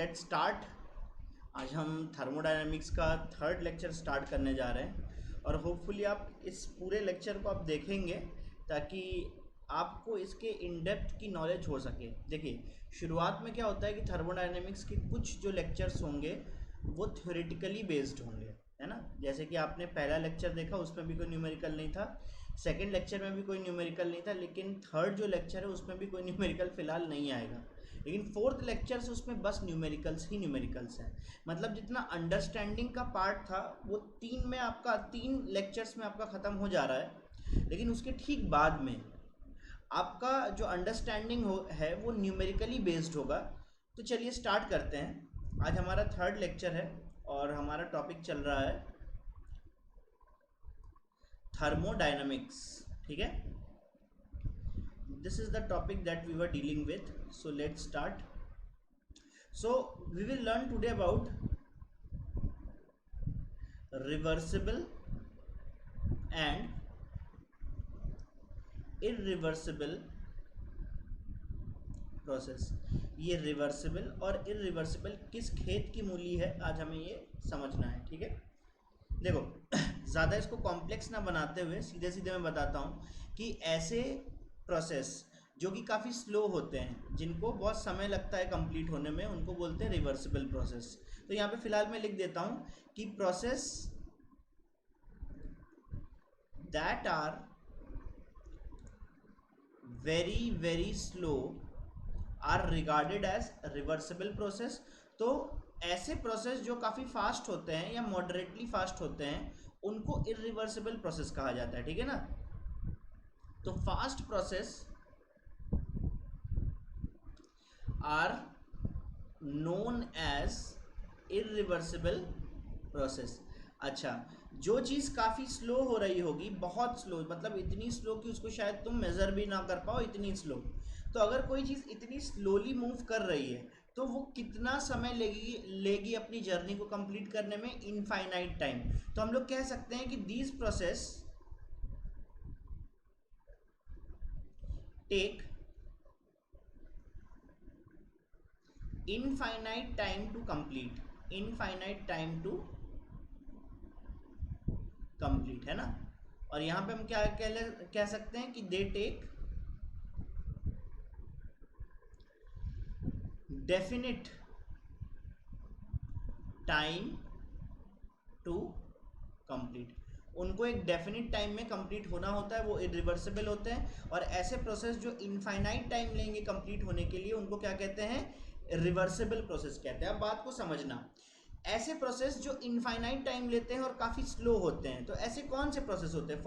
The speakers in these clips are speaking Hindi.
Let's start. आज हम थर्मोडायनामिक्स का थर्ड लेक्चर स्टार्ट करने जा रहे हैं और होपफुली आप इस पूरे लेक्चर को आप देखेंगे ताकि आपको इसके इन डेप्थ की नॉलेज हो सके। देखिए, शुरुआत में क्या होता है कि थर्मोडायनामिक्स के कुछ जो लेक्चर्स होंगे वो थ्योरेटिकली बेस्ड होंगे, है ना। जैसे कि आपने पहला लेक्चर देखा, उसमें भी कोई न्यूमेरिकल नहीं था, सेकंड लेक्चर में भी कोई न्यूमेरिकल नहीं था, लेकिन थर्ड जो लेक्चर है उसमें भी कोई न्यूमेरिकल फिलहाल नहीं आएगा। लेकिन फोर्थ लेक्चर से उसमें बस न्यूमेरिकल्स ही न्यूमेरिकल्स हैं। मतलब जितना अंडरस्टैंडिंग का पार्ट था वो तीन लेक्चर्स में आपका ख़त्म हो जा रहा है, लेकिन उसके ठीक बाद में आपका जो अंडरस्टैंडिंग है वो न्यूमेरिकली बेस्ड होगा। तो चलिए स्टार्ट करते हैं। आज हमारा थर्ड लेक्चर है और हमारा टॉपिक चल रहा है थर्मोडायनामिक्स, ठीक है। This is the topic that we were dealing with, so let's start. So we will learn today about reversible and irreversible process. ये रिवर्सिबल और इरिवर्सिबल किस खेत की मूली है, आज हमें ये समझना है, ठीक है। देखो, ज़्यादा इसको कॉम्प्लेक्स ना बनाते हुए सीधे सीधे मैं बताता हूँ कि ऐसे प्रोसेस जो कि काफ़ी स्लो होते हैं, जिनको बहुत समय लगता है कंप्लीट होने में, उनको बोलते हैं रिवर्सिबल प्रोसेस। तो यहाँ पे फिलहाल मैं लिख देता हूँ कि process that are very very slow are regarded as reversible process. तो ऐसे प्रोसेस जो काफ़ी फास्ट होते हैं या मॉडरेटली फास्ट होते हैं उनको इरिवर्सिबल प्रोसेस कहा जाता है, ठीक है ना। तो fast process are known as irreversible process. अच्छा, जो चीज़ काफ़ी स्लो हो रही होगी, बहुत स्लो, मतलब इतनी स्लो कि उसको शायद तुम मेज़र भी ना कर पाओ, इतनी स्लो। तो अगर कोई चीज़ इतनी स्लोली मूव कर रही है तो वो कितना समय लेगी अपनी जर्नी को कंप्लीट करने में? Infinite time. तो हम लोग कह सकते हैं कि these process take infinite time to complete, infinite time to complete, है ना। और यहां पे हम क्या कह सकते हैं कि they take definite time to complete. उनको एक डेफिनिट टाइम में कंप्लीट होना होता है, वो इरिवर्सिबल होते हैं। और ऐसे प्रोसेस जो इनफाइनाइट टाइम लेंगे कंप्लीट होने के लिए, उनको क्या कहते हैं? रिवर्सिबल प्रोसेस कहते हैं। अब बात को समझना, ऐसे प्रोसेस जो इनफाइनाइट टाइम लेते हैं और काफ़ी स्लो होते हैं, तो ऐसे कौन से प्रोसेस होते हैं?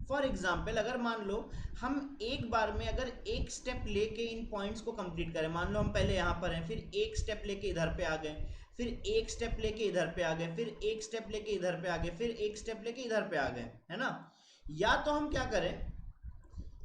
फॉर एग्जाम्पल अगर मान लो हम एक बार में अगर एक स्टेप लेके इन पॉइंट्स को कंप्लीट करें, मान लो हम पहले यहाँ पर हैं, फिर एक स्टेप लेके इधर पे आ गए, फिर एक स्टेप लेके इधर पे आ गए, फिर एक स्टेप लेके इधर पे आ गए, फिर एक स्टेप लेके इधर पे आ गए, है ना। या तो हम क्या करें,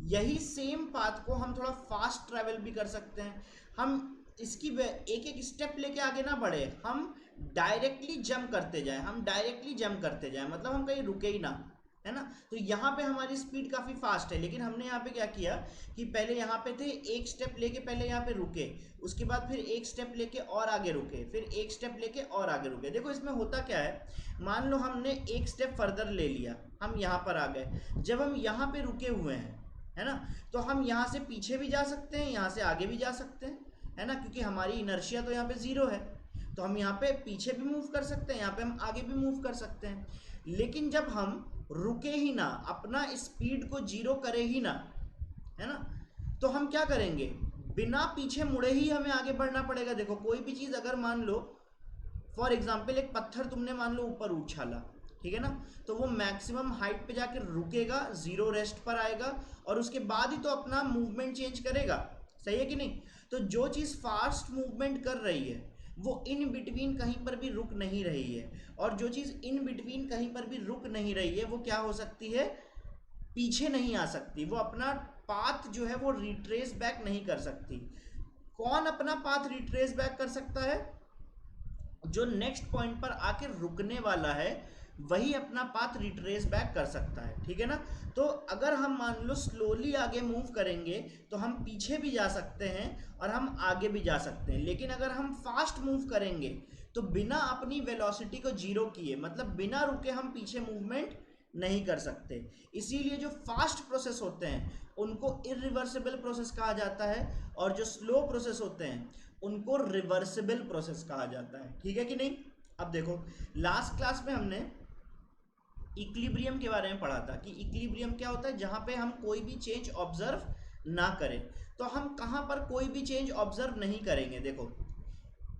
यही सेम पाथ को हम थोड़ा फास्ट ट्रैवल भी कर सकते हैं। हम इसकी एक एक स्टेप लेके आगे ना बढ़े, हम डायरेक्टली जंप करते जाएं, मतलब हम कहीं रुके ही ना, है ना। तो यहाँ पे हमारी स्पीड काफ़ी फास्ट है, लेकिन हमने यहाँ पे क्या किया कि पहले यहाँ पे थे, एक स्टेप लेके पहले यहाँ पे रुके, उसके बाद फिर एक स्टेप लेके और आगे रुके, फिर एक स्टेप लेके और आगे रुके। देखो इसमें होता क्या है, मान लो हमने एक स्टेप फर्दर ले लिया, हम यहाँ पर आ गए। जब हम यहाँ पे रुके हुए हैं, है ना, तो हम यहाँ से पीछे भी जा सकते हैं, यहाँ से आगे भी जा सकते हैं, है ना, क्योंकि हमारी इनर्शिया तो यहाँ पे ज़ीरो है। तो हम यहाँ पे पीछे भी मूव कर सकते हैं, यहाँ पे हम आगे भी मूव कर सकते हैं। लेकिन जब हम रुके ही ना, अपना स्पीड को जीरो करे ही ना, है ना, तो हम क्या करेंगे? बिना पीछे मुड़े ही हमें आगे बढ़ना पड़ेगा। देखो, कोई भी चीज़ अगर मान लो, फॉर एग्जाम्पल एक पत्थर तुमने मान लो ऊपर उछाला, ठीक है ना, तो वो मैक्सिमम हाइट पे जाकर रुकेगा, जीरो रेस्ट पर आएगा और उसके बाद ही तो अपना मूवमेंट चेंज करेगा, सही है कि नहीं। तो जो चीज़ फास्ट मूवमेंट कर रही है वो इन बिटवीन कहीं पर भी रुक नहीं रही है, और जो चीज़ इन बिटवीन कहीं पर भी रुक नहीं रही है वो क्या हो सकती है? पीछे नहीं आ सकती, वो अपना पाथ जो है वो रिट्रेस बैक नहीं कर सकती। कौन अपना पाथ रिट्रेस बैक कर सकता है? जो नेक्स्ट पॉइंट पर आकर रुकने वाला है वही अपना पाथ रिट्रेस बैक कर सकता है, ठीक है ना। तो अगर हम मान लो स्लोली आगे मूव करेंगे तो हम पीछे भी जा सकते हैं और हम आगे भी जा सकते हैं, लेकिन अगर हम फास्ट मूव करेंगे तो बिना अपनी वेलोसिटी को जीरो किए, मतलब बिना रुके, हम पीछे मूवमेंट नहीं कर सकते। इसीलिए जो फास्ट प्रोसेस होते हैं उनको इरिवर्सिबल प्रोसेस कहा जाता है, और जो स्लो प्रोसेस होते हैं उनको रिवर्सिबल प्रोसेस कहा जाता है, ठीक है कि नहीं। अब देखो, लास्ट क्लास में हमने इक्विलिब्रियम के बारे में पढ़ा था कि इक्विलिब्रियम क्या होता है, जहां पे हम कोई भी चेंज ऑब्जर्व ना करें। तो हम कहां पर कोई भी चेंज ऑब्जर्व नहीं करेंगे, देखो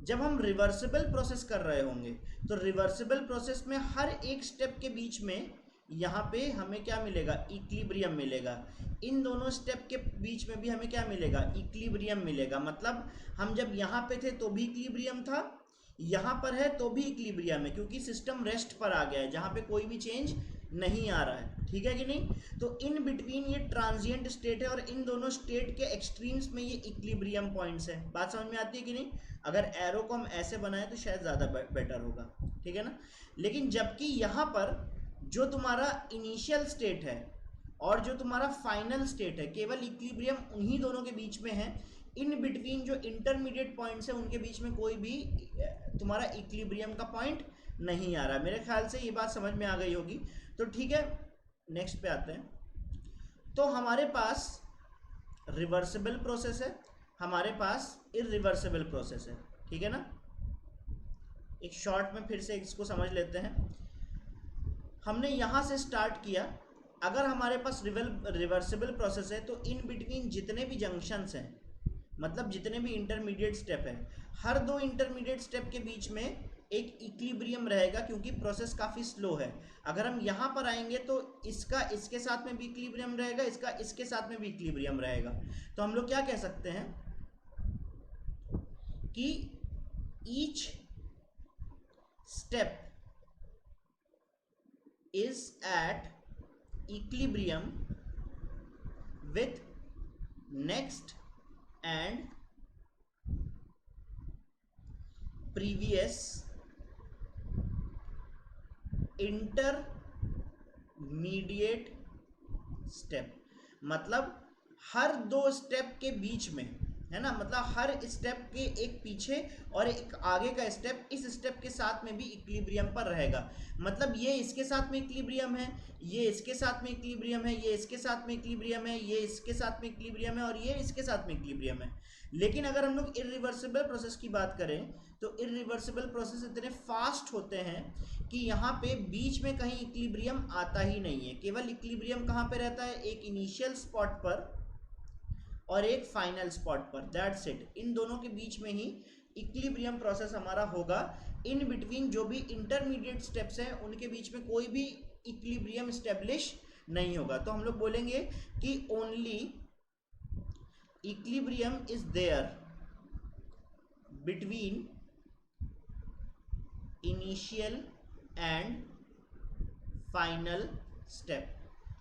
जब हम रिवर्सिबल प्रोसेस कर रहे होंगे तो रिवर्सिबल प्रोसेस में हर एक स्टेप के बीच में यहाँ पे हमें क्या मिलेगा, इक्विलिब्रियम मिलेगा। इन दोनों स्टेप के बीच में भी हमें क्या मिलेगा, इक्विलिब्रियम मिलेगा। मतलब हम जब यहाँ पे थे तो भी इक्विलिब्रियम था, यहाँ पर है तो भी इक्विलिब्रियम है, क्योंकि सिस्टम रेस्ट पर आ गया है जहाँ पे कोई भी चेंज नहीं आ रहा है, ठीक है कि नहीं। तो इन बिटवीन ये ट्रांजिएंट स्टेट है, और इन दोनों स्टेट के एक्सट्रीम्स में ये इक्विलिब्रियम पॉइंट्स है। बात समझ में आती है कि नहीं। अगर एरो को हम ऐसे बनाए तो शायद ज़्यादा बेटर होगा, ठीक है ना। लेकिन जबकि यहाँ पर जो तुम्हारा इनिशियल स्टेट है और जो तुम्हारा फाइनल स्टेट है, केवल इक्विलिब्रियम उन्हीं दोनों के बीच में है। इन बिटवीन जो इंटरमीडिएट पॉइंट्स है उनके बीच में कोई भी तुम्हारा इक्विलिब्रियम का पॉइंट नहीं आ रहा। मेरे ख्याल से ये बात समझ में आ गई होगी। तो ठीक है, नेक्स्ट पे आते हैं। तो हमारे पास रिवर्सिबल प्रोसेस है, हमारे पास इरिवर्सिबल प्रोसेस है, ठीक है ना। एक शॉर्ट में फिर से इसको समझ लेते हैं। हमने यहाँ से स्टार्ट किया, अगर हमारे पास रिवर्सिबल प्रोसेस है तो इन बिटवीन जितने भी जंक्शंस हैं, मतलब जितने भी इंटरमीडिएट स्टेप हैं, हर दो इंटरमीडिएट स्टेप के बीच में एक इक्विलिब्रियम रहेगा, क्योंकि प्रोसेस काफ़ी स्लो है। अगर हम यहाँ पर आएंगे तो इसका इसके साथ में भी इक्विलिब्रियम रहेगा, इसका इसके साथ में भी इक्विलिब्रियम रहेगा। तो हम लोग क्या कह सकते हैं कि each step is at equilibrium with next and previous intermediate step। मतलब हर दो स्टेप के बीच में, है ना, मतलब हर स्टेप के एक पीछे और एक आगे का स्टेप इस स्टेप के साथ में भी इक्विलिब्रियम पर रहेगा। मतलब ये इसके साथ में इक्विलिब्रियम है, ये इसके साथ में इक्विलिब्रियम है, ये इसके साथ में इक्विलिब्रियम है, ये इसके साथ में इक्विलिब्रियम है, और ये इसके साथ में इक्विलिब्रियम है। लेकिन अगर हम लोग इरिवर्सिबल प्रोसेस की बात करें तो इरिवर्सिबल प्रोसेस इतने फास्ट होते हैं कि यहाँ पे बीच में कहीं इक्विलिब्रियम आता ही नहीं है। केवल इक्विलिब्रियम कहाँ पे रहता है, एक इनिशियल स्पॉट पर और एक फाइनल स्पॉट पर, दैट्स इट। इन दोनों के बीच में ही इक्विलिब्रियम प्रोसेस हमारा होगा। इन बिटवीन जो भी इंटरमीडिएट स्टेप्स हैं उनके बीच में कोई भी इक्विलिब्रियम स्टेब्लिश नहीं होगा। तो हम लोग बोलेंगे कि only equilibrium is there between initial and final step,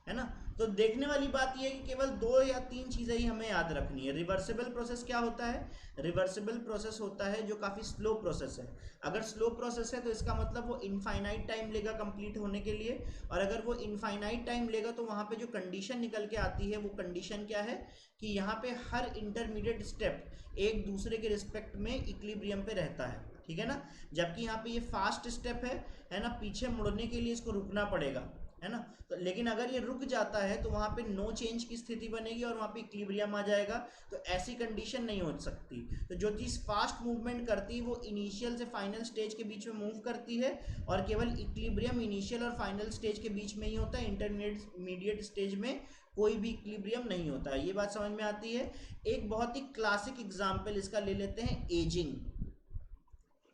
है ना। तो देखने वाली बात यह है कि केवल 2 या 3 चीज़ें ही हमें याद रखनी है। रिवर्सिबल प्रोसेस क्या होता है, रिवर्सिबल प्रोसेस होता है जो काफ़ी स्लो प्रोसेस है। अगर स्लो प्रोसेस है तो इसका मतलब वो इनफाइनाइट टाइम लेगा कंप्लीट होने के लिए, और अगर वो इनफाइनाइट टाइम लेगा तो वहाँ पे जो कंडीशन निकल के आती है वो कंडीशन क्या है कि यहाँ पे हर इंटरमीडिएट स्टेप एक दूसरे के रिस्पेक्ट में इक्विलिब्रियम पे रहता है, ठीक है ना। जबकि यहाँ पे ये फास्ट स्टेप है ना, पीछे मुड़ने के लिए इसको रुकना पड़ेगा, है ना। तो लेकिन अगर ये रुक जाता है तो वहाँ पे नो चेंज की स्थिति बनेगी और वहाँ पे इक्विलिब्रियम आ जाएगा। तो ऐसी कंडीशन नहीं हो सकती। तो जो चीज़ फास्ट मूवमेंट करती है वो इनिशियल से फाइनल स्टेज के बीच में मूव करती है, और केवल इक्विलिब्रियम इनिशियल और फाइनल स्टेज के बीच में ही होता है। इंटरमीडिएट स्टेज में कोई भी इक्विलिब्रियम नहीं होता है। ये बात समझ में आती है। एक बहुत ही क्लासिक एग्जाम्पल इसका ले लेते हैं, एजिंग।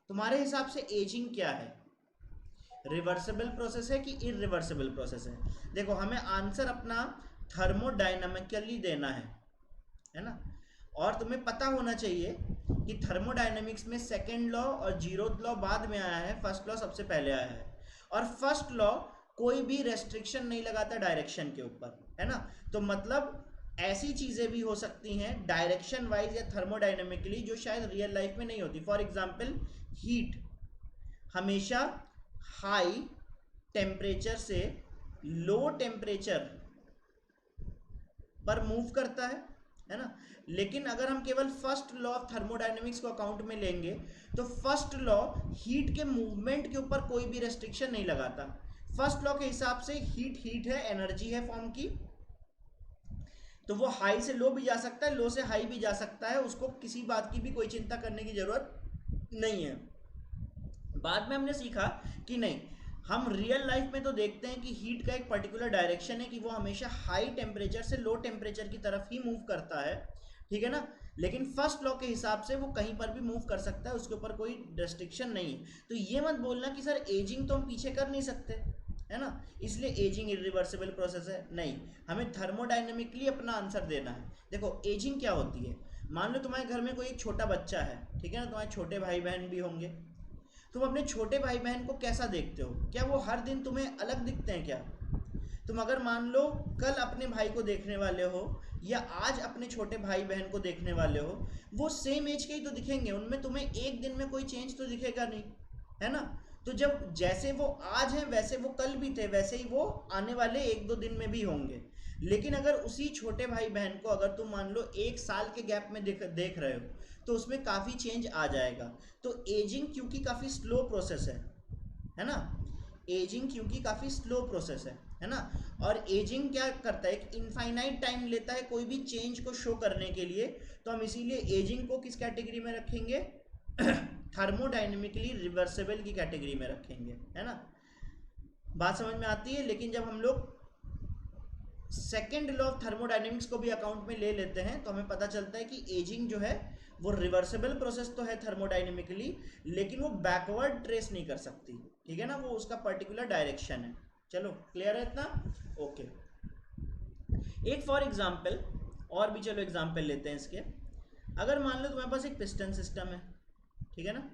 तुम्हारे हिसाब से एजिंग क्या है, रिवर्सिबल प्रोसेस है कि इरिवर्सिबल प्रोसेस है। देखो, हमें आंसर अपना थर्मोडायनामिकली देना है ना। और तुम्हें पता होना चाहिए कि थर्मोडायनामिक्स में सेकेंड लॉ और जीरोथ लॉ बाद में आया है, फर्स्ट लॉ सबसे पहले आया है। और फर्स्ट लॉ कोई भी रेस्ट्रिक्शन नहीं लगाता डायरेक्शन के ऊपर, है ना। तो मतलब ऐसी चीज़ें भी हो सकती हैं डायरेक्शन वाइज या थर्मोडायनामिकली जो शायद रियल लाइफ में नहीं होती। फॉर एग्जाम्पल, हीट हमेशा हाई टेम्परेचर से लो टेम्परेचर पर मूव करता है ना। लेकिन अगर हम केवल फर्स्ट लॉ ऑफ थर्मोडायनेमिक्स को अकाउंट में लेंगे तो फर्स्ट लॉ हीट के मूवमेंट के ऊपर कोई भी रेस्ट्रिक्शन नहीं लगाता। फर्स्ट लॉ के हिसाब से हीट हीट है, एनर्जी है फॉर्म की, तो वो हाई से लो भी जा सकता है, लो से हाई भी जा सकता है, उसको किसी बात की भी कोई चिंता करने की जरूरत नहीं है। बाद में हमने सीखा कि नहीं, हम रियल लाइफ में तो देखते हैं कि हीट का एक पर्टिकुलर डायरेक्शन है कि वो हमेशा हाई टेम्परेचर से लो टेम्परेचर की तरफ ही मूव करता है, ठीक है ना। लेकिन फर्स्ट लॉ के हिसाब से वो कहीं पर भी मूव कर सकता है, उसके ऊपर कोई रेस्ट्रिक्शन नहीं है। तो ये मत बोलना कि सर एजिंग तो हम पीछे कर नहीं सकते, है ना, इसलिए एजिंग इरिवर्सिबल प्रोसेस है। नहीं, हमें थर्मोडाइनमिकली अपना आंसर देना है। देखो एजिंग क्या होती है, मान लो तुम्हारे घर में कोई एक छोटा बच्चा है, ठीक है ना, तुम्हारे छोटे भाई बहन भी होंगे। तुम अपने छोटे भाई बहन को कैसा देखते हो? क्या वो हर दिन तुम्हें अलग दिखते हैं क्या? तुम अगर मान लो कल अपने भाई को देखने वाले हो या आज अपने छोटे भाई बहन को देखने वाले हो, वो सेम एज के ही तो दिखेंगे, उनमें तुम्हें एक दिन में कोई चेंज तो दिखेगा नहीं, है ना। तो जब जैसे वो आज हैं वैसे वो कल भी थे, वैसे ही वो आने वाले एक दो दिन में भी होंगे। लेकिन अगर उसी छोटे भाई बहन को अगर तुम मान लो एक साल के गैप में देख रहे हो तो उसमें काफ़ी चेंज आ जाएगा। तो एजिंग क्योंकि काफ़ी स्लो प्रोसेस है ना, एजिंग क्योंकि काफ़ी स्लो प्रोसेस है ना। और एजिंग क्या करता है, एक इनफाइनाइट टाइम लेता है कोई भी चेंज को शो करने के लिए। तो हम इसीलिए एजिंग को किस कैटेगरी में रखेंगे? थर्मोडाइनमिकली रिवर्सिबल की कैटेगरी में रखेंगे, है ना। बात समझ में आती है। लेकिन जब हम लोग सेकेंड लॉ ऑफ थर्मोडाइनमिक्स को भी अकाउंट में ले लेते हैं तो हमें पता चलता है कि एजिंग जो है वो रिवर्सिबल प्रोसेस तो है थर्मोडाइनमिकली, लेकिन वो बैकवर्ड ट्रेस नहीं कर सकती, ठीक है ना, वो उसका पर्टिकुलर डायरेक्शन है। चलो क्लियर है इतना? ओके। एक फॉर एग्जाम्पल और भी, चलो एग्जाम्पल लेते हैं इसके। अगर मान लो तुम्हारे पास एक पिस्टन सिस्टम है, ठीक है ना,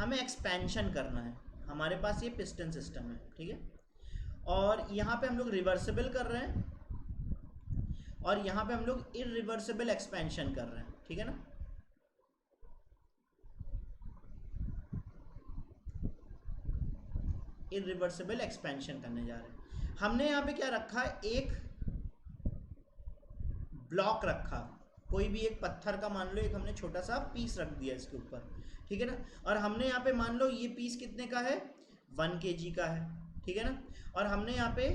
हमें एक्सपेंशन करना है, हमारे पास ये पिस्टन सिस्टम है, ठीक है, और यहाँ पे हम लोग रिवर्सिबल कर रहे हैं और यहाँ पे हम लोग इरिवर्सिबल एक्सपेंशन कर रहे हैं, ठीक है ना। इरिवर्सिबल एक्सपेंशन करने जा रहे हैं। हमने यहाँ पे क्या रखा, एक ब्लॉक रखा, कोई भी एक पत्थर का मान लो एक हमने छोटा सा पीस रख दिया इसके ऊपर, ठीक है ना। और हमने यहाँ पे मान लो ये पीस कितने का है, 1 kg का है, ठीक है ना। और हमने यहाँ पे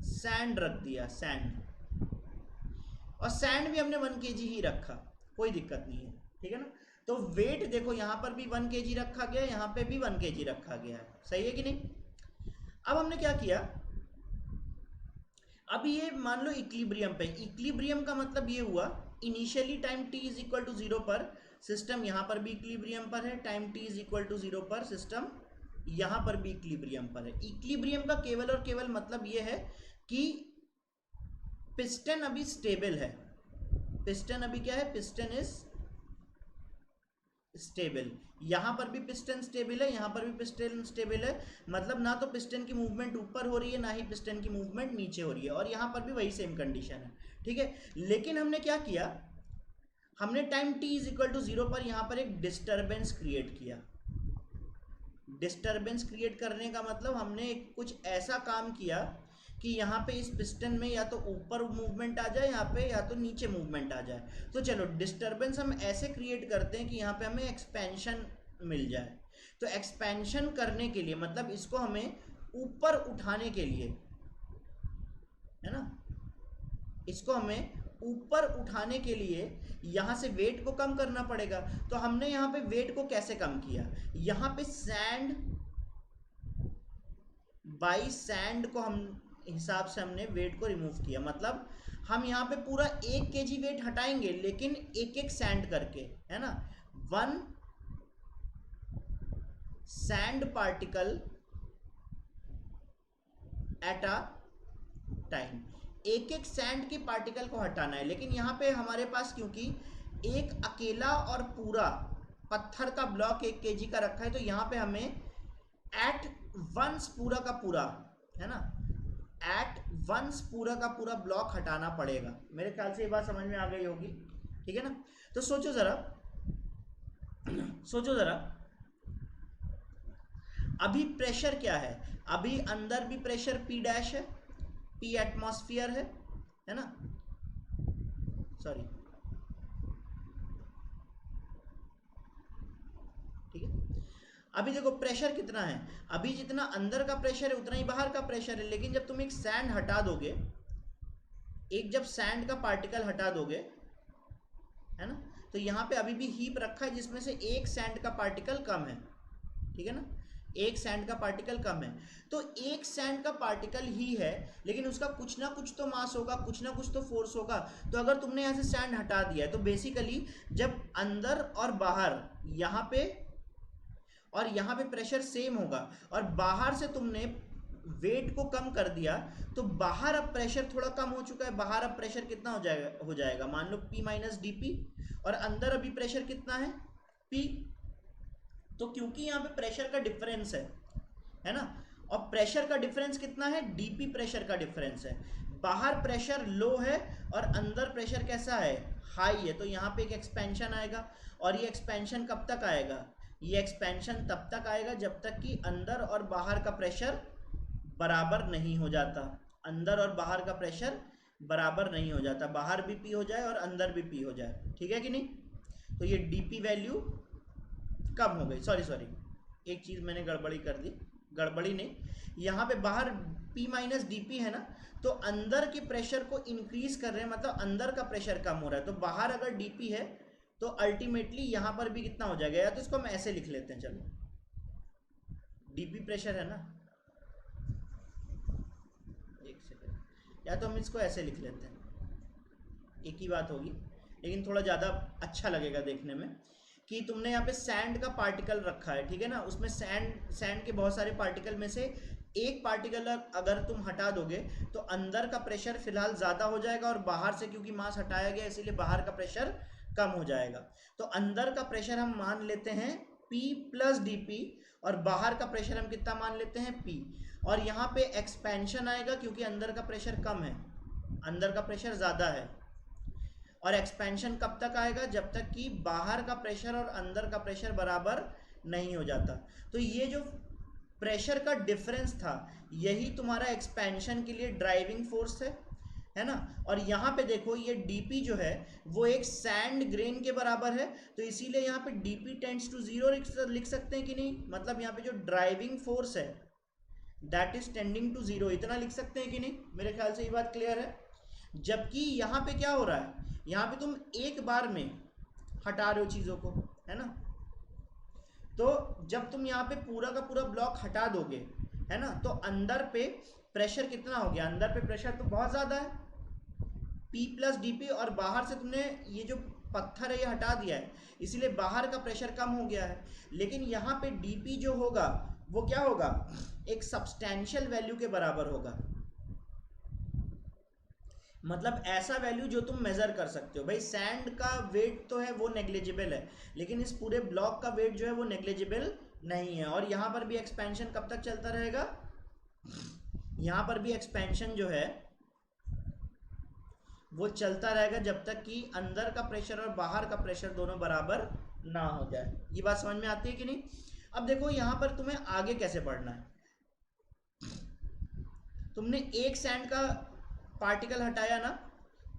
सैंड रख दिया, सैंड, और सैंड भी हमने 1 kg ही रखा, कोई दिक्कत नहीं है, ठीक है ना। तो वेट देखो यहाँ पर भी 1 kg रखा गया, यहाँ पे भी 1 kg रखा गया है, सही है कि नहीं। अब हमने क्या किया, अब ये मान लो इक्विलिब्रियम पे, इक्विलिब्रियम का मतलब ये हुआ initially time t is equal to 0 पर सिस्टम यहाँ पर भी इक्विलिब्रियम पर है, time t is equal to 0 पर सिस्टम यहाँ पर भी इक्विलिब्रियम पर है। इक्विलिब्रियम का केवल और केवल मतलब ये है कि पिस्टन अभी स्टेबल है, पिस्टन अभी क्या है, पिस्टन इज स्टेबल। यहां पर भी पिस्टन स्टेबल है, यहां पर भी पिस्टन स्टेबल है, मतलब ना तो पिस्टन की मूवमेंट ऊपर हो रही है ना ही पिस्टन की मूवमेंट नीचे हो रही है, और यहां पर भी वही सेम कंडीशन है, ठीक है। लेकिन हमने क्या किया, हमने time t is equal to 0 पर यहां पर एक डिस्टर्बेंस क्रिएट किया। डिस्टर्बेंस क्रिएट करने का मतलब हमने कुछ ऐसा काम किया कि यहाँ पे इस पिस्टन में या तो ऊपर मूवमेंट आ जाए यहाँ पे, या तो नीचे मूवमेंट आ जाए। तो चलो डिस्टर्बेंस हम ऐसे क्रिएट करते हैं कि यहाँ पे हमें एक्सपेंशन मिल जाए। तो एक्सपेंशन करने के लिए मतलब इसको हमें ऊपर उठाने के लिए, है ना, इसको हमें ऊपर उठाने के लिए यहाँ से वेट को कम करना पड़ेगा। तो हमने यहाँ पे वेट को कैसे कम किया, यहाँ पे सैंड बाई सैंड को हम हिसाब से हमने वेट को रिमूव किया। मतलब हम यहाँ पे पूरा 1 kg वेट हटाएंगे लेकिन एक एक सैंड करके, है ना, 1 sand particle at a time, एक एक सैंड के पार्टिकल को हटाना है। लेकिन यहाँ पे हमारे पास क्योंकि एक अकेला और पूरा पत्थर का ब्लॉक 1 kg का रखा है, तो यहाँ पे हमें एट वंस पूरा का पूरा, है ना, एट वंस पूरा का पूरा ब्लॉक हटाना पड़ेगा। मेरे ख्याल से ये बात समझ में आ गई होगी, ठीक है ना। तो सोचो जरा, सोचो जरा, अभी प्रेशर क्या है, अभी अंदर भी प्रेशर P डैश है, P एटमॉस्फेयर है ना, सॉरी, ठीक है। अभी देखो प्रेशर कितना है, अभी जितना अंदर का प्रेशर है उतना ही बाहर का प्रेशर है, लेकिन जब तुम एक सैंड हटा दोगे, एक जब सैंड का पार्टिकल हटा दोगे, है ना, तो यहाँ पे अभी भी हीप रखा है जिसमें से एक सैंड का पार्टिकल कम है, ठीक है ना, एक सैंड का पार्टिकल कम है। तो एक सैंड का पार्टिकल ही है, लेकिन उसका कुछ ना कुछ तो मास होगा, कुछ ना कुछ तो फोर्स होगा। तो अगर तुमने यहाँ से सैंड हटा दिया है तो बेसिकली जब अंदर और बाहर यहाँ पे और यहाँ पे प्रेशर सेम होगा और बाहर से तुमने वेट को कम कर दिया, तो बाहर अब प्रेशर थोड़ा कम हो चुका है, बाहर अब प्रेशर कितना हो जाएगा मान लो P माइनस डी पी, और अंदर अभी प्रेशर कितना है P। तो क्योंकि यहाँ पे प्रेशर का डिफरेंस है ना, और प्रेशर का डिफरेंस कितना है, डीपी प्रेशर का डिफरेंस है, बाहर प्रेशर लो है और अंदर प्रेशर कैसा है, हाई है, तो यहाँ पे एक एक्सपेंशन आएगा। और ये एक्सपेंशन कब तक आएगा, ये एक्सपेंशन तब तक आएगा जब तक कि अंदर और बाहर का प्रेशर बराबर नहीं हो जाता, अंदर और बाहर का प्रेशर बराबर नहीं हो जाता, बाहर भी पी हो जाए और अंदर भी पी हो जाए, ठीक है कि नहीं। तो ये डीपी वैल्यू कम हो गई, सॉरी एक चीज़ मैंने गड़बड़ी कर दी, गड़बड़ी नहीं, यहाँ पे बाहर P माइनस डी पी है ना, तो अंदर के प्रेशर को इंक्रीज कर रहे हैं, मतलब अंदर का प्रेशर कम हो रहा है, तो बाहर अगर डीपी है तो अल्टीमेटली यहाँ पर भी कितना हो जाएगा, या तो इसको हम ऐसे लिख लेते हैं, चलो डीपी प्रेशर है ना, एक सेकेंड, या तो हम इसको ऐसे लिख लेते हैं, एक ही बात होगी लेकिन थोड़ा ज़्यादा अच्छा लगेगा देखने में, कि तुमने यहाँ पे सैंड का पार्टिकल रखा है, ठीक है ना, उसमें सैंड के बहुत सारे पार्टिकल में से एक पार्टिकल अगर तुम हटा दोगे तो अंदर का प्रेशर फिलहाल ज़्यादा हो जाएगा, और बाहर से क्योंकि मास हटाया गया इसीलिए बाहर का प्रेशर कम हो जाएगा। तो अंदर का प्रेशर हम मान लेते हैं P प्लस डी पी, और बाहर का प्रेशर हम कितना मान लेते हैं P, और यहाँ पे एक्सपेंशन आएगा क्योंकि अंदर का प्रेशर कम है, अंदर का प्रेशर ज़्यादा है, और एक्सपेंशन कब तक आएगा, जब तक कि बाहर का प्रेशर और अंदर का प्रेशर बराबर नहीं हो जाता। तो ये जो प्रेशर का डिफरेंस था यही तुम्हारा एक्सपेंशन के लिए ड्राइविंग फोर्स है ना। और यहाँ पे देखो ये dp जो है वो एक सैंड ग्रेन के बराबर है, तो इसीलिए यहाँ पे dp टेंड्स टू जीरो लिख सकते हैं कि नहीं, मतलब यहाँ पे जो ड्राइविंग फोर्स है that is tending to zero, इतना लिख सकते हैं कि नहीं, मेरे ख्याल से ये बात क्लियर है। जबकि यहाँ पे क्या हो रहा है, यहाँ पे तुम एक बार में हटा रहे हो चीज़ों को, है ना, तो जब तुम यहाँ पे पूरा का पूरा ब्लॉक हटा दोगे, है ना, तो अंदर पे प्रेशर कितना हो गया, अंदर पे प्रेशर तो बहुत ज़्यादा है P प्लस डी पी, और बाहर से तुमने ये जो पत्थर है ये हटा दिया है इसीलिए बाहर का प्रेशर कम हो गया है। लेकिन यहाँ पे dp जो होगा वो क्या होगा, एक सब्सटैंशियल वैल्यू के बराबर होगा, मतलब ऐसा वैल्यू जो तुम मेजर कर सकते हो। भाई सैंड का वेट तो है वो नेग्लिजिबल है, लेकिन इस पूरे ब्लॉक का वेट जो है वो नेग्लिजिबल नहीं है। और यहाँ पर भी एक्सपेंशन कब तक चलता रहेगा, यहाँ पर भी एक्सपेंशन जो है वो चलता रहेगा जब तक कि अंदर का प्रेशर और बाहर का प्रेशर दोनों बराबर ना हो जाए। ये बात समझ में आती है कि नहीं। अब देखो यहाँ पर तुम्हें आगे कैसे पढ़ना है, तुमने एक सैंड का पार्टिकल हटाया ना,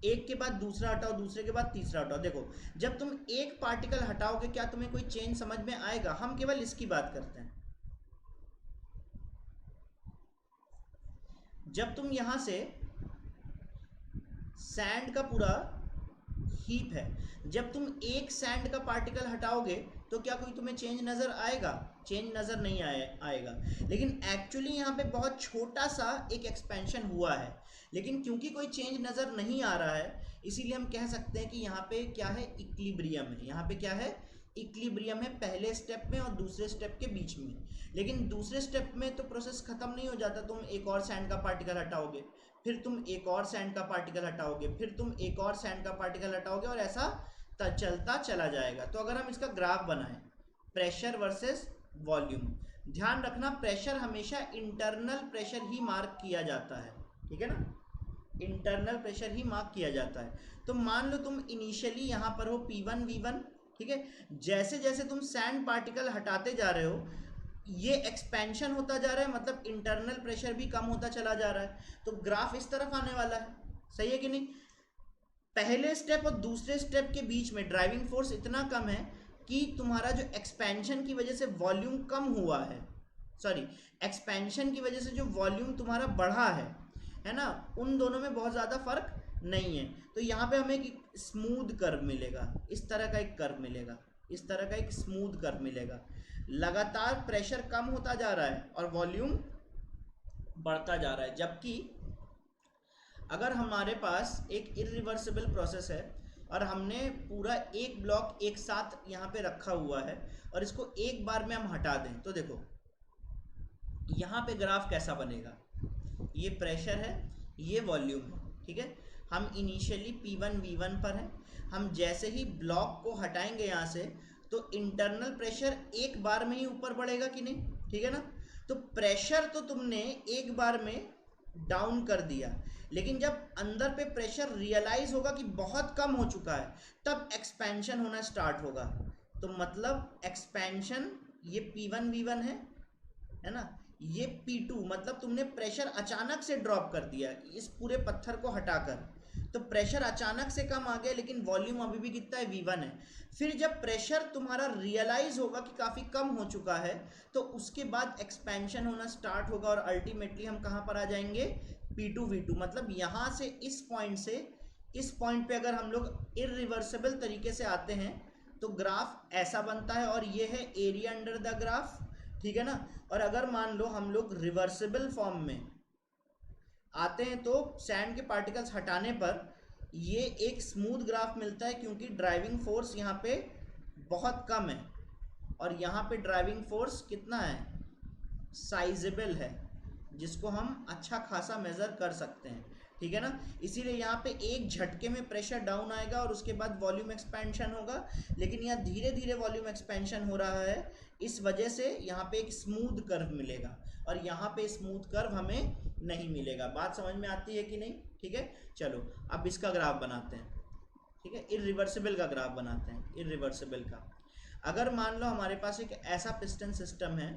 एक के बाद दूसरा हटाओ, दूसरे के बाद तीसरा हटाओ। देखो जब तुम एक पार्टिकल हटाओगे क्या तुम्हें कोई चेंज समझ में आएगा, हम केवल इसकी बात करते हैं। जब तुम यहां से सैंड का पूरा हीप है, जब तुम एक सैंड का पार्टिकल हटाओगे तो क्या कोई तुम्हें चेंज नज़र आएगा, चेंज नज़र नहीं आएगा। लेकिन एक्चुअली यहाँ पे बहुत छोटा सा एक एक्सपेंशन हुआ है, लेकिन क्योंकि कोई चेंज नज़र नहीं आ रहा है इसीलिए हम कह सकते हैं कि यहाँ पे क्या है, इक्विलिब्रियम है। यहाँ पे क्या है, इक्विलिब्रियम है पहले स्टेप में और दूसरे स्टेप के बीच में। लेकिन दूसरे स्टेप में तो प्रोसेस खत्म नहीं हो जाता, तुम एक और सैंड का पार्टिकल हटाओगे, फिर तुम एक और सैंड का पार्टिकल हटाओगे, फिर तुम एक और सैंड का पार्टिकल हटाओगे, और ऐसा चलता चला जाएगा। तो अगर हम इसका ग्राफ बनाएं, प्रेशर वर्सेस वॉल्यूम, ध्यान रखना प्रेशर हमेशा इंटरनल प्रेशर ही मार्क किया जाता है, ठीक है ना, इंटरनल प्रेशर ही मार्क किया जाता है। तो मान लो तुम इनिशियली यहाँ पर हो P1 V1, ठीक है, जैसे जैसे तुम सैंड पार्टिकल हटाते जा रहे हो ये एक्सपेंशन होता जा रहा है, मतलब इंटरनल प्रेशर भी कम होता चला जा रहा है, तो ग्राफ इस तरफ आने वाला है। सही है कि नहीं? पहले स्टेप और दूसरे स्टेप के बीच में ड्राइविंग फोर्स इतना कम है कि तुम्हारा जो एक्सपेंशन की वजह से वॉल्यूम कम हुआ है, सॉरी, एक्सपेंशन की वजह से जो वॉल्यूम तुम्हारा बढ़ा है ना, उन दोनों में बहुत ज़्यादा फर्क नहीं है। तो यहाँ पे हमें एक स्मूथ कर्व मिलेगा, इस तरह का एक कर्व मिलेगा, इस तरह का एक स्मूथ कर्व मिलेगा। लगातार प्रेशर कम होता जा रहा है और वॉल्यूम बढ़ता जा रहा है। जबकि अगर हमारे पास एक इरिवर्सिबल प्रोसेस है और हमने पूरा एक ब्लॉक एक साथ यहाँ पे रखा हुआ है और इसको एक बार में हम हटा दें, तो देखो यहाँ पे ग्राफ कैसा बनेगा। ये प्रेशर है, ये वॉल्यूम है, ठीक है। हम इनिशियली P1 V1 पर हैं, हम जैसे ही ब्लॉक को हटाएंगे यहाँ से तो इंटरनल प्रेशर एक बार में ही ऊपर बढ़ेगा कि नहीं, ठीक है ना। तो प्रेशर तो तुमने एक बार में डाउन कर दिया, लेकिन जब अंदर पे प्रेशर रियलाइज होगा कि बहुत कम हो चुका है तब एक्सपेंशन होना स्टार्ट होगा। तो मतलब एक्सपेंशन, ये P1 V1 है ना, ये P2, मतलब तुमने प्रेशर अचानक से ड्रॉप कर दिया इस पूरे पत्थर को हटाकर, तो प्रेशर अचानक से कम आ गया, लेकिन वॉल्यूम अभी भी कितना है, V1 है। फिर जब प्रेशर तुम्हारा रियलाइज होगा कि काफ़ी कम हो चुका है तो उसके बाद एक्सपेंशन होना स्टार्ट होगा और अल्टीमेटली हम कहाँ पर आ जाएंगे, P2 V2। मतलब यहाँ से इस पॉइंट पे अगर हम लोग इरिवर्सिबल तरीके से आते हैं तो ग्राफ ऐसा बनता है, और ये है एरिया अंडर द ग्राफ, ठीक है ना। और अगर मान लो हम लोग रिवर्सिबल फॉर्म में आते हैं तो सैंड के पार्टिकल्स हटाने पर ये एक स्मूथ ग्राफ मिलता है, क्योंकि ड्राइविंग फोर्स यहाँ पे बहुत कम है और यहाँ पे ड्राइविंग फोर्स कितना है, साइजेबल है, जिसको हम अच्छा खासा मेज़र कर सकते हैं, ठीक है ना। इसीलिए यहाँ पे एक झटके में प्रेशर डाउन आएगा और उसके बाद वॉल्यूम एक्सपेंशन होगा, लेकिन यहाँ धीरे धीरे वॉल्यूम एक्सपेंशन हो रहा है, इस वजह से यहाँ पे एक स्मूथ कर्व मिलेगा और यहाँ पे स्मूथ कर्व हमें नहीं मिलेगा। बात समझ में आती है कि नहीं, ठीक है। चलो अब इसका ग्राफ बनाते हैं, ठीक है, इरिवर्सिबल का ग्राफ बनाते हैं, इरिवर्सिबल का। अगर मान लो हमारे पास एक ऐसा पिस्टन सिस्टम है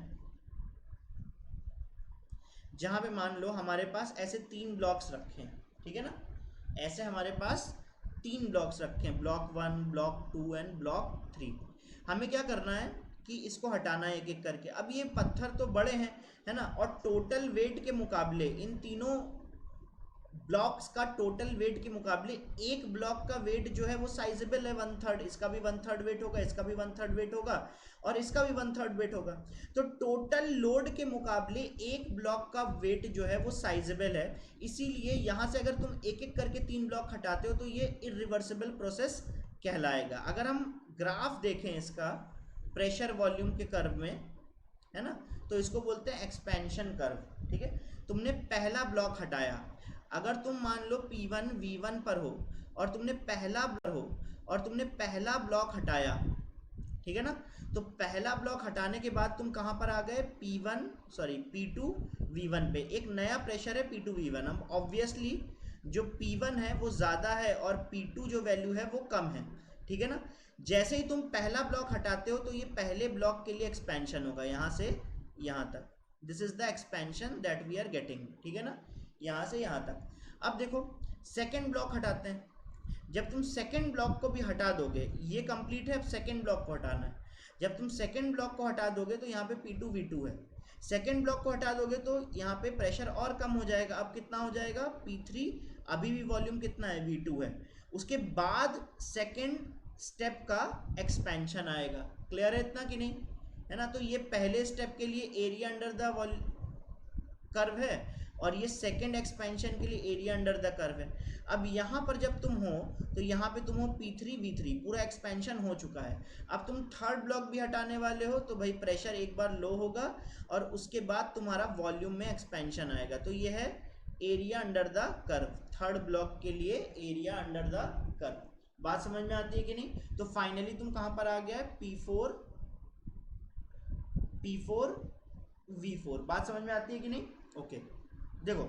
जहाँ पे मान लो हमारे पास ऐसे 3 ब्लॉक्स रखे हैं, ठीक है ना, ऐसे हमारे पास 3 ब्लॉक्स रखे हैं, ब्लॉक 1, ब्लॉक 2 एंड ब्लॉक 3। हमें क्या करना है कि इसको हटाना है एक एक करके। अब ये पत्थर तो बड़े हैं, है ना, और टोटल वेट के मुकाबले इन तीनों ब्लॉक्स का टोटल वेट के मुकाबले एक ब्लॉक का वेट जो है वो साइजेबल है, 1/3, इसका भी 1/3 वेट होगा, इसका भी 1/3 वेट होगा और इसका भी 1/3 वेट होगा। तो टोटल लोड के मुकाबले एक ब्लॉक का वेट जो है वो साइजेबल है, इसीलिए यहाँ से अगर तुम एक एक करके 3 ब्लॉक हटाते हो तो ये इरिवर्सिबल प्रोसेस कहलाएगा। अगर हम ग्राफ देखें इसका प्रेशर वॉल्यूम के कर्व में, है ना, तो इसको बोलते हैं एक्सपेंशन कर्व, ठीक है। तुमने पहला ब्लॉक हटाया, अगर तुम मान लो P1 V1 पर हो और तुमने पहला ब्लॉक हटाया, ठीक है ना, तो पहला ब्लॉक हटाने के बाद तुम कहाँ पर आ गए, P2 V1 पे। एक नया प्रेशर है P2 V1। अब ऑब्वियसली जो P1 है वो ज़्यादा है और P2 जो वैल्यू है वो कम है, ठीक है ना। जैसे ही तुम पहला ब्लॉक हटाते हो तो ये पहले ब्लॉक के लिए एक्सपेंशन होगा, यहाँ से यहाँ तक, this is the expansion that we are getting, ठीक है ना, यहाँ से यहाँ तक। अब देखो सेकेंड ब्लॉक हटाते हैं, जब तुम सेकेंड ब्लॉक को भी हटा दोगे, ये कंप्लीट है, अब सेकेंड ब्लॉक को हटाना है। जब तुम सेकेंड ब्लॉक को हटा दोगे तो यहाँ पे P2 V2 है, सेकेंड ब्लॉक को हटा दोगे तो यहाँ पे प्रेशर और कम हो जाएगा, अब कितना हो जाएगा, P3, अभी भी वॉल्यूम कितना है, V2 है। उसके बाद सेकेंड स्टेप का एक्सपेंशन आएगा। क्लियर है इतना कि नहीं, है ना। तो ये पहले स्टेप के लिए एरिया अंडर द कर्व है और ये सेकेंड एक्सपेंशन के लिए एरिया अंडर द कर्व है। अब यहाँ पर जब तुम हो तो यहाँ पे तुम हो P3 V3, पूरा एक्सपेंशन हो चुका है। अब तुम थर्ड ब्लॉक भी हटाने वाले हो तो भाई प्रेशर एक बार लो होगा और उसके बाद तुम्हारा वॉल्यूम में एक्सपेंशन आएगा। तो ये है area under the curve, third block के लिए एरिया अंडर द कर्व। बात समझ में आती है कि नहीं। तो फाइनली तुम कहाँ पर आ गया है, P4 V4। बात समझ में आती है कि नहीं, ओके। देखो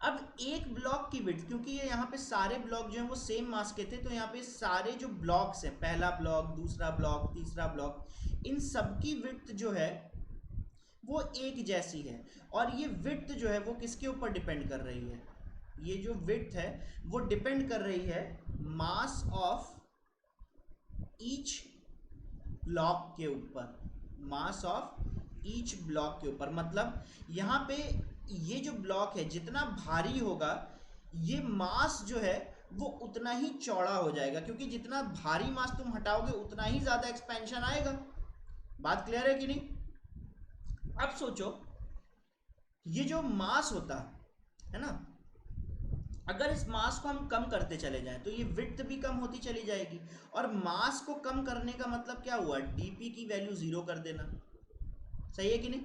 अब एक ब्लॉक की विड्थ, क्योंकि ये यहाँ पे सारे ब्लॉक जो हैं वो सेम मास के थे, तो यहाँ पे सारे जो ब्लॉक्स हैं, पहला ब्लॉक, दूसरा ब्लॉक, तीसरा ब्लॉक, इन सब की विड्थ जो है वो एक जैसी है। और ये विड्थ जो है वो किसके ऊपर डिपेंड कर रही है, ये जो विड्थ है वो डिपेंड कर रही है मास ऑफ ईच ब्लॉक के ऊपर, मास ऑफ ईच ब्लॉक के ऊपर। मतलब यहाँ पे ये जो ब्लॉक है जितना भारी होगा ये मास जो है वो उतना ही चौड़ा हो जाएगा, क्योंकि जितना भारी मास तुम हटाओगे उतना ही ज्यादा एक्सपेंशन आएगा। बात क्लियर है कि नहीं? अब सोचो ये जो मास होता है ना, अगर इस मास को हम कम करते चले जाएं तो ये विड्थ भी कम होती चली जाएगी। और मास को कम करने का मतलब क्या हुआ, डीपी की वैल्यू जीरो कर देना। सही है कि नहीं?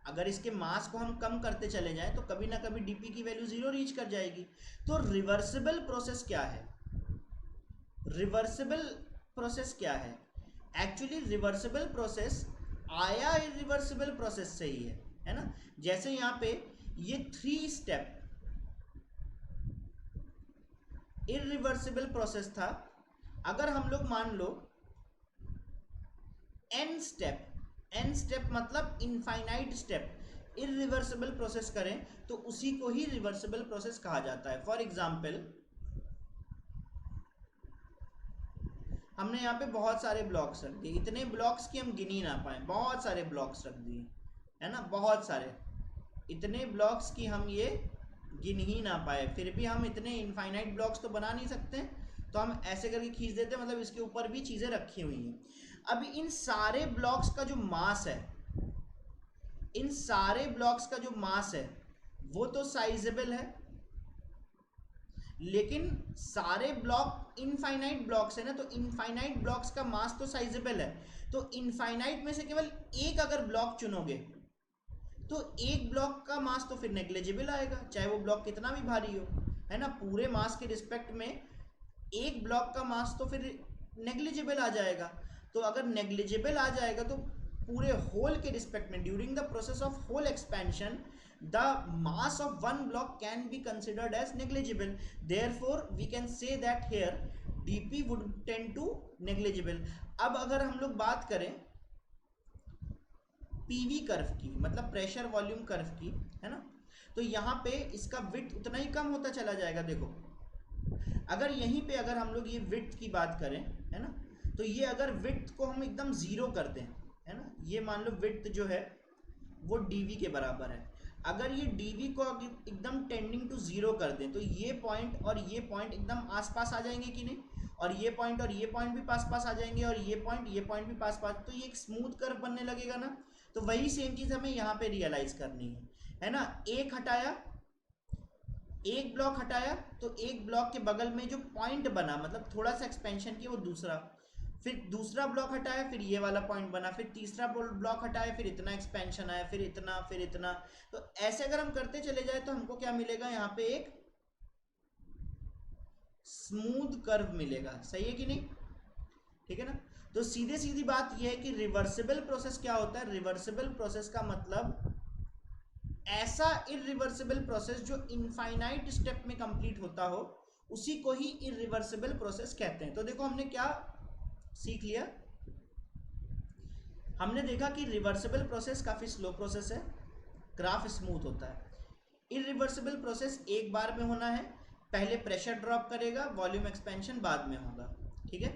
अगर इसके मास को हम कम करते चले जाएं तो कभी ना कभी डीपी की वैल्यू जीरो रीच कर जाएगी। तो रिवर्सिबल प्रोसेस क्या है, रिवर्सिबल प्रोसेस क्या है? एक्चुअली रिवर्सिबल प्रोसेस आया इरिवर्सिबल प्रोसेस से ही है ना। जैसे यहाँ पे ये 3 स्टेप इरिवर्सिबल प्रोसेस था, अगर हम लोग मान लो n स्टेप मतलब इनफाइनाइट स्टेप इरिवर्सिबल प्रोसेस करें तो उसी को ही रिवर्सिबल प्रोसेस कहा जाता है। फॉर एग्जाम्पल हमने यहाँ पे बहुत सारे ब्लॉक्स रख दिए, इतने ब्लॉक्स की हम गिन ही ना पाए, बहुत सारे ब्लॉक्स रख दिए है ना, बहुत सारे, इतने ब्लॉक्स की हम ये गिन ही ना पाए। फिर भी हम इतने इनफाइनाइट ब्लॉक्स तो बना नहीं सकते, तो हम ऐसे करके खींच देते, मतलब इसके ऊपर भी चीज़ें रखी हुई हैं। अब इन सारे ब्लॉक्स का जो मास है, इन सारे ब्लॉक्स का जो मास है वो तो साइजेबल है, लेकिन सारे ब्लॉक इनफाइनाइट ब्लॉक्स है ना, तो इनफाइनाइट ब्लॉक्स का मास तो साइजेबल है। तो इनफाइनाइट में से केवल एक अगर ब्लॉक चुनोगे तो एक ब्लॉक का मास तो फिर नेग्लिजिबल आएगा, चाहे वो ब्लॉक कितना भी भारी हो, है ना। पूरे मास के रिस्पेक्ट में एक ब्लॉक का मास तो फिर नेग्लिजिबल आ जाएगा। तो अगर नेग्लिजिबल आ जाएगा तो पूरे होल के रिस्पेक्ट में during the process of whole expansion the mass of one block can be considered as negligible, therefore we can say that here dp would tend to negligible। अब अगर हम लोग बात करें पीवी कर्व की, मतलब प्रेशर वॉल्यूम कर्व की, है ना, तो यहाँ पे इसका विड्थ उतना ही कम होता चला जाएगा। देखो अगर यहीं पे अगर हम लोग ये विड्थ की बात करें, है ना, तो ये अगर विड्थ को हम एकदम जीरो कर दें, है ना, ये मान लो विड्थ जो है वो dv के बराबर है, अगर ये dv को एकदम टेंडिंग टू जीरो कर दें तो ये पॉइंट और ये पॉइंट एकदम आसपास आ जाएंगे कि नहीं, और ये पॉइंट भी पास पास आ जाएंगे, और ये पॉइंट भी पास पास, तो ये एक स्मूथ कर्व बनने लगेगा ना। तो वही सेम चीज हमें यहाँ पे रियलाइज करनी है ना। एक हटाया, एक ब्लॉक हटाया तो एक ब्लॉक के बगल में जो पॉइंट बना, मतलब थोड़ा सा एक्सपेंशन किया, वो दूसरा, फिर दूसरा ब्लॉक हटाया फिर ये वाला पॉइंट बना, फिर तीसरा ब्लॉक हटाया फिर इतना एक्सपेंशन आया, फिर इतना, फिर इतना। तो ऐसे अगर हम करते चले जाए तो हमको क्या मिलेगा, यहाँ पे एक स्मूथ कर्व मिलेगा। सही है कि नहीं? ठीक है ना। तो सीधे सीधी बात यह है कि रिवर्सिबल प्रोसेस क्या होता है, रिवर्सिबल प्रोसेस का मतलब ऐसा इरिवर्सिबल प्रोसेस जो इनफाइनाइट स्टेप में कंप्लीट होता हो, उसी को ही इरिवर्सिबल प्रोसेस कहते हैं। तो देखो हमने क्या सीख लिया, हमने देखा कि रिवर्सिबल प्रोसेस काफी स्लो प्रोसेस है, ग्राफ स्मूथ होता है। इरिवर्सिबल प्रोसेस एक बार में होना है, पहले प्रेशर ड्रॉप करेगा, वॉल्यूम एक्सपेंशन बाद में होगा। ठीक है।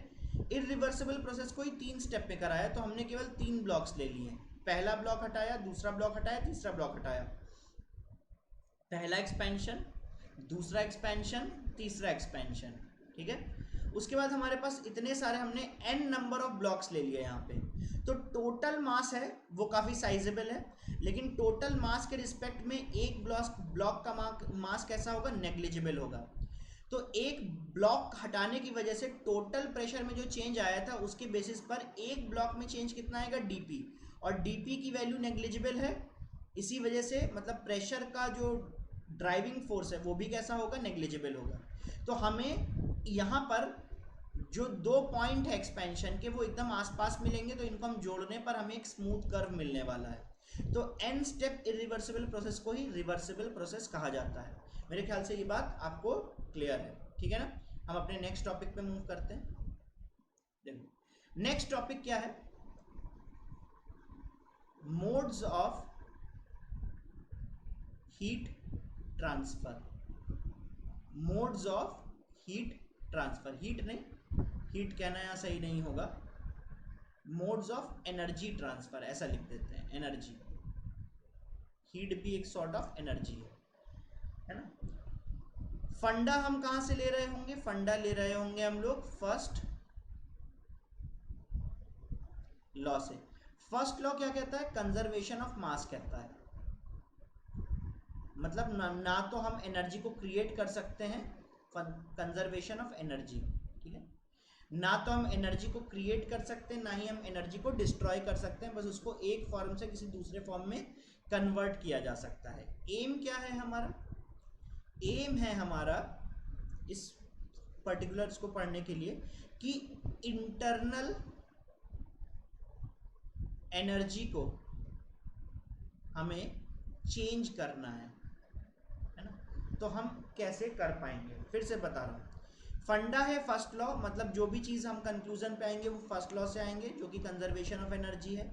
इरिवर्सिबल प्रोसेस को ही 3 स्टेप में कराया, तो हमने केवल 3 ब्लॉक्स ले लिए, पहला ब्लॉक हटाया, दूसरा ब्लॉक हटाया, तीसरा ब्लॉक हटाया, पहला एक्सपेंशन, दूसरा एक्सपेंशन, तीसरा एक्सपेंशन। ठीक है। उसके बाद हमारे पास इतने सारे हमने n नंबर ऑफ ब्लॉक्स ले लिए यहाँ पे, तो टोटल मास है वो काफ़ी साइजेबल है, लेकिन टोटल मास के रिस्पेक्ट में एक ब्लॉक का मास कैसा होगा, नेग्लिजिबल होगा। तो एक ब्लॉक हटाने की वजह से टोटल प्रेशर में जो चेंज आया था उसके बेसिस पर एक ब्लॉक में चेंज कितना आएगा, डीपी, और डीपी की वैल्यू नेग्लिजिबल है, इसी वजह से मतलब प्रेशर का जो ड्राइविंग फोर्स है वो भी कैसा होगा, नेग्लिजिबल होगा। तो हमें यहाँ पर जो 2 पॉइंट है एक्सपेंशन के वो एकदम आसपास मिलेंगे, तो इनको हम जोड़ने पर हमें एक स्मूथ कर्व मिलने वाला है। तो n स्टेप इरिवर्सिबल प्रोसेस को ही रिवर्सिबल प्रोसेस कहा जाता है। मेरे ख्याल से ये बात आपको क्लियर है, ठीक है ना। हम अपने नेक्स्ट टॉपिक पे मूव करते हैं। देखो नेक्स्ट टॉपिक क्या है, modes of heat transfer, modes of heat transfer, heat नहीं, हीट कहना यहाँ सही नहीं होगा, मोड्स ऑफ एनर्जी ट्रांसफर ऐसा लिख देते हैं, एनर्जी, हीट भी एक सॉर्ट ऑफ एनर्जी है ना। फंडा हम कहां से ले रहे होंगे, फंडा ले रहे होंगे हम लोग फर्स्ट लॉ से। फर्स्ट लॉ क्या कहता है, कंजर्वेशन ऑफ मास कहता है, मतलब ना तो हम एनर्जी को क्रिएट कर सकते हैं, कंजर्वेशन ऑफ एनर्जी, ठीक है, ना तो हम एनर्जी को क्रिएट कर सकते हैं, ना ही हम एनर्जी को डिस्ट्रॉय कर सकते हैं, बस उसको एक फॉर्म से किसी दूसरे फॉर्म में कन्वर्ट किया जा सकता है। एम क्या है हमारा, एम है हमारा इस पर्टिकुलर्स को पढ़ने के लिए कि इंटरनल एनर्जी को हमें चेंज करना है ना। तो हम कैसे कर पाएंगे, फिर से बता रहा हूँ, फंडा है फर्स्ट लॉ, मतलब जो भी चीज़ हम कंक्लूजन पे आएंगे वो फर्स्ट लॉ से आएंगे जो कि कंजर्वेशन ऑफ एनर्जी है।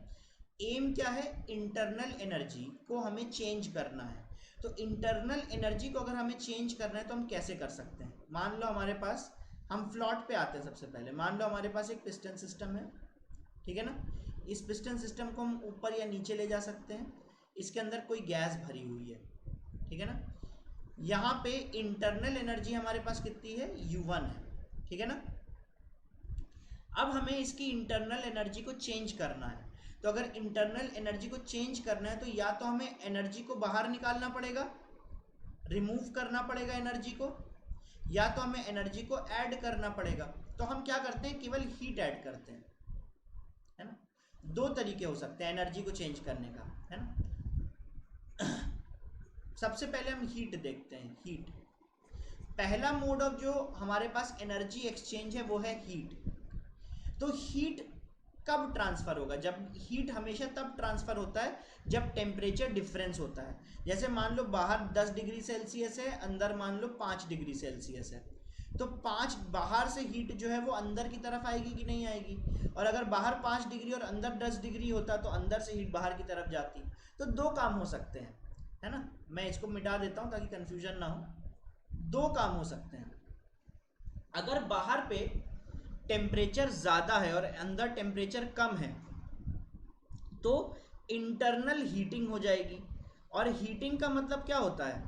एम क्या है, इंटरनल एनर्जी को हमें चेंज करना है। तो इंटरनल एनर्जी को अगर हमें चेंज करना है तो हम कैसे कर सकते हैं, मान लो हमारे पास, हम फ्लॉट पे आते हैं सबसे पहले, मान लो हमारे पास एक पिस्टन सिस्टम है, ठीक है ना। इस पिस्टन सिस्टम को हम ऊपर या नीचे ले जा सकते हैं, इसके अंदर कोई गैस भरी हुई है, ठीक है ना। यहाँ पे इंटरनल एनर्जी हमारे पास कितनी है, U1 है, ठीक है ना। अब हमें इसकी इंटरनल एनर्जी को चेंज करना है, तो अगर इंटरनल एनर्जी को चेंज करना है तो या तो हमें एनर्जी को बाहर निकालना पड़ेगा, रिमूव करना पड़ेगा एनर्जी को, या तो हमें एनर्जी को ऐड करना पड़ेगा। तो हम क्या करते हैं, केवल हीट ऐड करते हैं, है ना। दो तरीके हो सकते हैं एनर्जी को चेंज करने का, है ना। सबसे पहले हम हीट देखते हैं, हीट पहला मोड ऑफ जो हमारे पास एनर्जी एक्सचेंज है वो है हीट। तो हीट कब ट्रांसफर होगा, जब हीट हमेशा तब ट्रांसफर होता है जब टेम्परेचर डिफरेंस होता है। जैसे मान लो बाहर 10 डिग्री सेल्सियस है, अंदर मान लो 5 डिग्री सेल्सियस है, तो 5 बाहर से हीट जो है वो अंदर की तरफ आएगी कि नहीं आएगी, और अगर बाहर 5 डिग्री और अंदर 10 डिग्री होता तो अंदर से हीट बाहर की तरफ जाती। तो दो काम हो सकते हैं, है ना। मैं इसको मिटा देता हूं ताकि कंफ्यूजन ना हो। दो काम हो सकते हैं, अगर बाहर पे टेम्परेचर ज़्यादा है और अंदर टेम्परेचर कम है तो इंटरनल हीटिंग हो जाएगी। और हीटिंग का मतलब क्या होता है,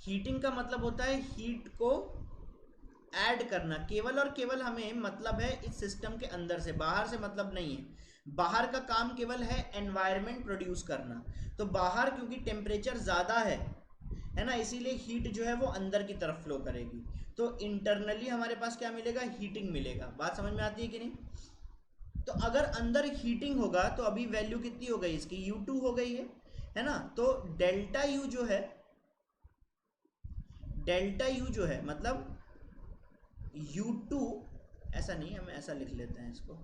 हीटिंग का मतलब होता है हीट को ऐड करना, केवल और केवल हमें मतलब है इस सिस्टम के अंदर से, बाहर से मतलब नहीं है। बाहर का काम केवल है एनवायरनमेंट प्रोड्यूस करना, तो बाहर क्योंकि टेम्परेचर ज़्यादा है ना, इसीलिए हीट जो है वो अंदर की तरफ फ्लो करेगी। तो इंटरनली हमारे पास क्या मिलेगा, हीटिंग मिलेगा। बात समझ में आती है कि नहीं। तो अगर अंदर हीटिंग होगा तो अभी वैल्यू कितनी हो गई इसकी, U2 हो गई है ना। तो डेल्टा यू जो है, डेल्टा यू जो है मतलब U2, ऐसा नहीं है, हम ऐसा लिख लेते हैं इसको,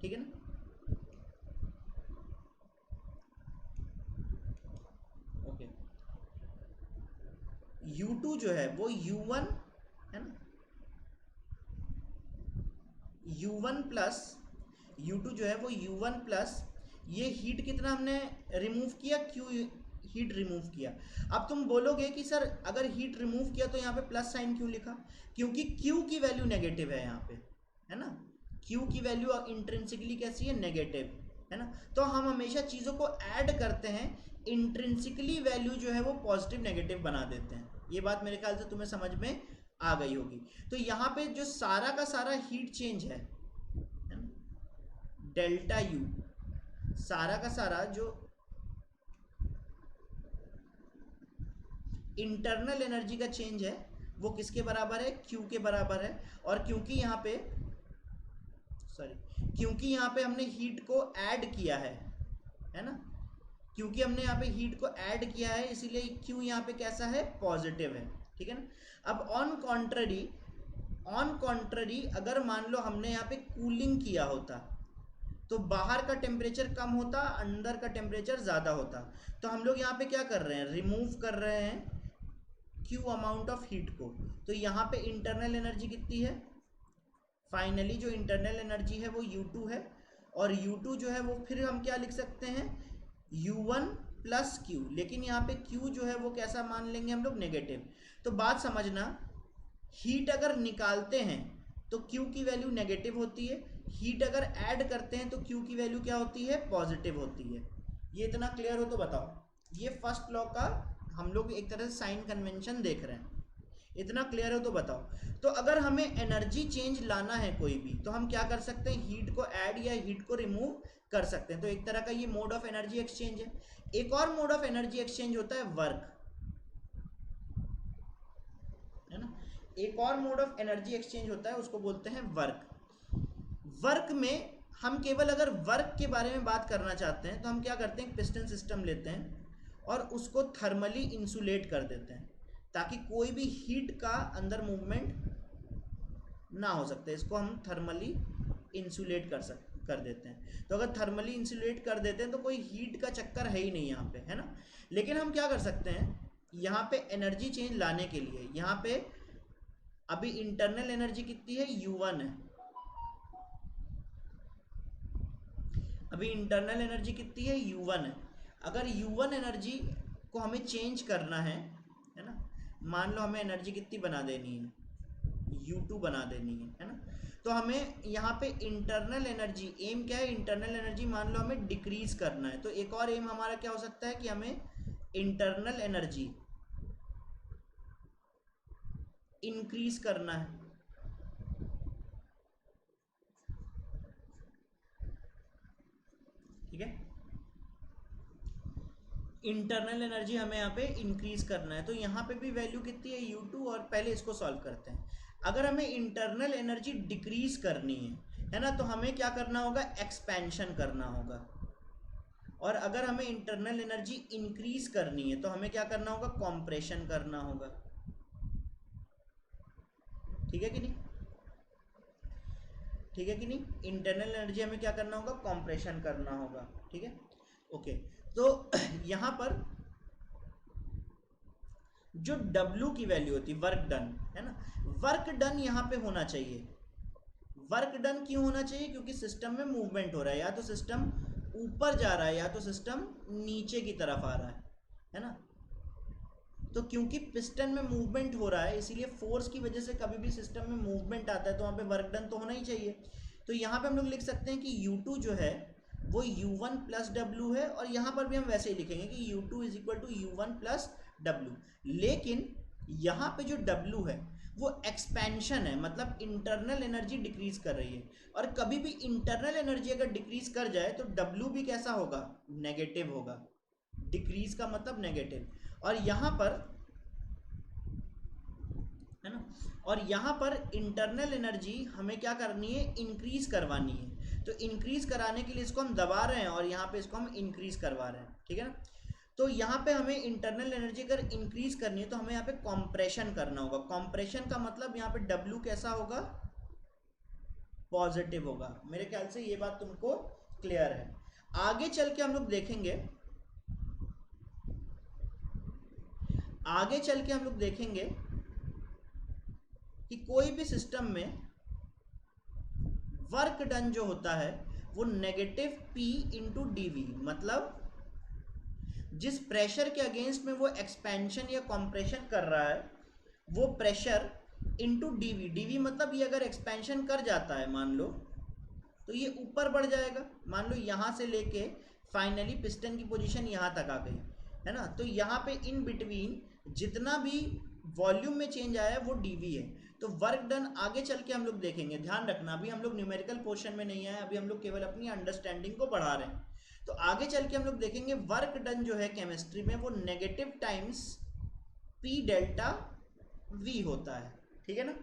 ठीक है ना। ओके, U2 जो है वो U1 है ना, U1 प्लस U2 जो है वो U1 प्लस ये हीट कितना हमने रिमूव किया, Q हीट रिमूव किया। अब तुम बोलोगे कि सर अगर हीट रिमूव किया तो यहाँ पे प्लस साइन क्यों लिखा, क्योंकि Q की वैल्यू नेगेटिव है यहाँ पे, है ना। Q की वैल्यू इंट्रिंसिकली कैसी है, नेगेटिव, है ना। तो हम हमेशा चीज़ों को ऐड करते हैं, इंट्रिंसिकली वैल्यू जो है वो पॉजिटिव नेगेटिव बना देते हैं। ये बात मेरे ख्याल से तुम्हें समझ में आ गई होगी। तो यहाँ पे जो सारा का सारा हीट चेंज है डेल्टा यू, सारा का सारा जो इंटरनल एनर्जी का चेंज है वो किसके बराबर है, क्यू के बराबर है। और क्योंकि यहाँ पे क्योंकि यहाँ पे हमने हीट को ऐड किया है ना, क्योंकि हमने यहाँ पे हीट को ऐड किया है इसीलिए क्यू यहाँ पे कैसा है, पॉजिटिव है, ठीक है ना। अब ऑन कॉन्ट्ररी अगर मान लो हमने यहाँ पे कूलिंग किया होता तो बाहर का टेम्परेचर कम होता, अंदर का टेम्परेचर ज़्यादा होता। तो हम लोग यहाँ पे क्या कर रहे हैं, रिमूव कर रहे हैं Q अमाउंट ऑफ हीट को। तो यहाँ पे इंटरनल एनर्जी कितनी है, फाइनली जो इंटरनल एनर्जी है वो U2 है, और U2 जो है वो फिर हम क्या लिख सकते हैं, U1 प्लस Q, लेकिन यहाँ पे Q जो है वो कैसा मान लेंगे हम लोग, नेगेटिव। तो बात समझना, हीट अगर निकालते हैं तो Q की वैल्यू नेगेटिव होती है, हीट अगर ऐड करते हैं तो Q की वैल्यू क्या होती है, पॉजिटिव होती है। ये इतना क्लियर हो तो बताओ। ये फर्स्ट लॉ का हम लोग एक तरह से साइन कन्वेंशन देख रहे हैं, इतना क्लियर हो तो बताओ। तो अगर हमें एनर्जी चेंज लाना है कोई भी, तो हम क्या कर सकते हैं, हीट को ऐड या हीट को रिमूव कर सकते हैं। तो एक तरह का ये मोड ऑफ एनर्जी एक्सचेंज है। एक और मोड ऑफ एनर्जी एक्सचेंज होता है वर्क, है ना। एक और मोड ऑफ एनर्जी एक्सचेंज होता है, उसको बोलते हैं वर्क। वर्क में हम केवल अगर वर्क के बारे में बात करना चाहते हैं तो हम क्या करते हैं, पिस्टन सिस्टम लेते हैं और उसको थर्मली इंसुलेट कर देते हैं, ताकि कोई भी हीट का अंदर मूवमेंट ना हो सकते। इसको हम थर्मली इंसुलेट कर देते हैं। तो अगर थर्मली इंसुलेट कर देते हैं तो कोई हीट का चक्कर है ही नहीं यहाँ पे, है ना। लेकिन हम क्या कर सकते हैं, यहाँ पे एनर्जी चेंज लाने के लिए, यहाँ पे अभी इंटरनल एनर्जी कितनी है, U1 है। अभी इंटरनल एनर्जी कितनी है, U1 है। अगर U1 एनर्जी को हमें चेंज करना है ना, मान लो हमें एनर्जी कितनी बना देनी है, U2 बना देनी है ना। तो हमें यहाँ पे इंटरनल एनर्जी, एम क्या है, इंटरनल एनर्जी मान लो हमें डिक्रीज करना है। तो एक और एम हमारा क्या हो सकता है कि हमें इंटरनल एनर्जी इंक्रीज करना है, ठीक है। इंटरनल एनर्जी हमें यहाँ पे इंक्रीज करना है। तो यहाँ पे भी वैल्यू कितनी है, U2, और पहले इसको सॉल्व करते हैं। अगर हमें इंटरनल एनर्जी डिक्रीज करनी है ना, तो हमें क्या करना होगा, एक्सपेंशन करना होगा। और अगर हमें इंटरनल एनर्जी इंक्रीज करनी है तो हमें क्या करना होगा, कॉम्प्रेशन करना होगा, ठीक है कि नहीं, ठीक है कि नहीं। इंटरनल एनर्जी हमें क्या करना होगा, कॉम्प्रेशन करना होगा, ठीक है, ओके। तो यहाँ पर जो W की वैल्यू होती है, वर्क डन, है ना, वर्क डन यहाँ पे होना चाहिए। वर्क डन क्यों होना चाहिए, क्योंकि सिस्टम में मूवमेंट हो रहा है, या तो सिस्टम ऊपर जा रहा है या तो सिस्टम नीचे की तरफ आ रहा है ना। तो क्योंकि पिस्टन में मूवमेंट हो रहा है, इसीलिए फोर्स की वजह से कभी भी सिस्टम में मूवमेंट आता है तो वहाँ पे वर्क डन तो होना ही चाहिए। तो यहाँ पे हम लोग लिख सकते हैं कि U2 जो है वो U1 प्लस W है, और यहाँ पर भी हम वैसे ही लिखेंगे कि U2 is equal to U1 plus W। लेकिन यहाँ पे जो W है वो एक्सपेंशन है, मतलब इंटरनल एनर्जी डिक्रीज कर रही है। और कभी भी इंटरनल एनर्जी अगर डिक्रीज कर जाए तो W भी कैसा होगा, नेगेटिव होगा। डिक्रीज का मतलब नेगेटिव। और यहाँ पर, है ना, और यहाँ पर इंटरनल एनर्जी हमें क्या करनी है, इंक्रीज करवानी है। तो इंक्रीज कराने के लिए इसको हम दबा रहे हैं और यहाँ पे इसको हम इंक्रीज करवा रहे हैं, ठीक है ना। तो यहाँ पे हमें इंटरनल एनर्जी अगर इंक्रीज करनी है तो हमें यहाँ पे कॉम्प्रेशन करना होगा। कॉम्प्रेशन का मतलब यहाँ पे W कैसा होगा, पॉजिटिव होगा। मेरे ख्याल से ये बात तुमको क्लियर है। आगे चल के हम लोग देखेंगे, आगे चल के हम लोग देखेंगे कि कोई भी सिस्टम में वर्क डन जो होता है वो नेगेटिव P इंटू डी, मतलब जिस प्रेशर के अगेंस्ट में वो एक्सपेंशन या कॉम्प्रेशन कर रहा है वो प्रेशर इंटू डी, मतलब ये अगर एक्सपेंशन कर जाता है मान लो, तो ये ऊपर बढ़ जाएगा। मान लो यहाँ से लेके फाइनली पिस्टन की पोजीशन यहाँ तक आ गई, है ना। तो यहाँ पे इन बिटवीन जितना भी वॉल्यूम में चेंज आया है वो डीवी है। तो वर्क डन आगे चल के हम लोग देखेंगे, ध्यान रखना अभी हम लोग न्यूमेरिकल पोर्शन में नहीं आए, अभी हम लोग केवल अपनी अंडरस्टैंडिंग को बढ़ा रहे हैं। तो आगे चल के हम लोग देखेंगे वर्क डन जो है केमिस्ट्री में वो negative times P delta we होता है, ठीक है ना,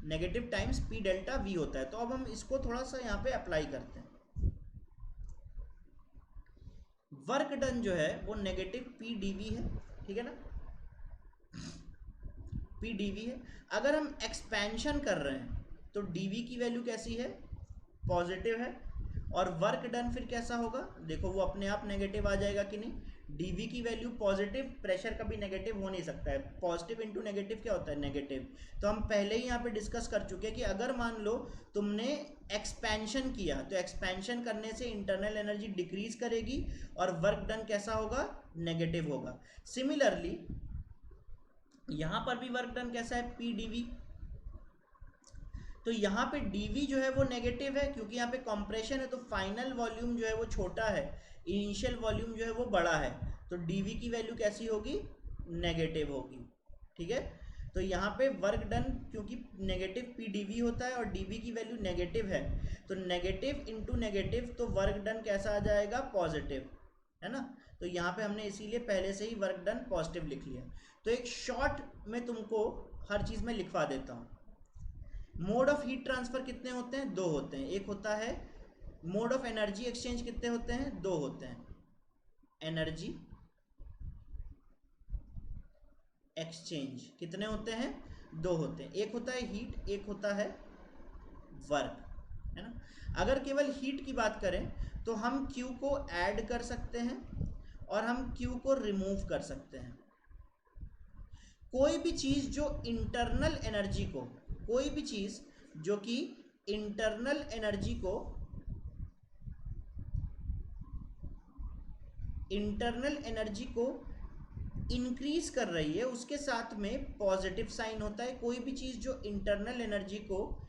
negative times P delta we होता है। तो अब हम इसको थोड़ा सा यहाँ पे अप्लाई करते हैं। वर्क डन जो है वो नेगेटिव पी डीवी है, ठीक है ना, पी डीवी है। अगर हम एक्सपेंशन कर रहे हैं तो डीवी की वैल्यू कैसी है, पॉजिटिव है। और वर्क डन फिर कैसा होगा, देखो वो अपने आप नेगेटिव आ जाएगा कि नहीं, डीवी की वैल्यू पॉजिटिव, प्रेशर कभी नेगेटिव हो नहीं सकता है। पॉजिटिव इंटू नेगेटिव क्या होता है? नेगेटिव। तो हम पहले ही यहाँ पे डिस्कस कर चुके हैं कि अगर मान लो तुमने एक्सपेंशन किया तो एक्सपेंशन करने से इंटरनल एनर्जी डिक्रीज करेगी और वर्क डन कैसा होगा? नेगेटिव होगा। सिमिलरली यहाँ पर भी वर्क डन कैसा है? P D V. तो यहाँ पे dv जो है वो नेगेटिव है क्योंकि यहाँ पे कंप्रेशन है, तो फाइनल वॉल्यूम जो है वो छोटा है, इनिशियल वॉल्यूम जो है वो बड़ा है, तो dv की वैल्यू कैसी होगी? नेगेटिव होगी। ठीक है, तो यहाँ पे वर्क डन क्योंकि नेगेटिव पी डीवी होता है और dv की वैल्यू नेगेटिव है, तो नेगेटिव इंटू नेगेटिव, तो वर्क डन कैसा आ जाएगा? पॉजिटिव, है ना। तो यहाँ पे हमने इसीलिए पहले से ही वर्क डन पॉजिटिव लिख लिया। तो एक शॉर्ट में तुमको हर चीज़ में लिखवा देता हूँ। मोड ऑफ हीट ट्रांसफर कितने होते हैं? दो होते हैं। एक होता है मोड ऑफ एनर्जी एक्सचेंज, कितने होते हैं? दो होते हैं। एनर्जी एक्सचेंज कितने होते हैं? दो होते हैं। एक होता है हीट, एक होता है वर्क, है ना। अगर केवल हीट की बात करें तो हम Q को ऐड कर सकते हैं और हम Q को रिमूव कर सकते हैं। कोई भी चीज जो इंटरनल एनर्जी को, कोई भी चीज जो कि इंटरनल एनर्जी को, इंटरनल एनर्जी को इंक्रीज कर रही है, उसके साथ में पॉजिटिव साइन होता है। कोई भी चीज जो इंटरनल एनर्जी को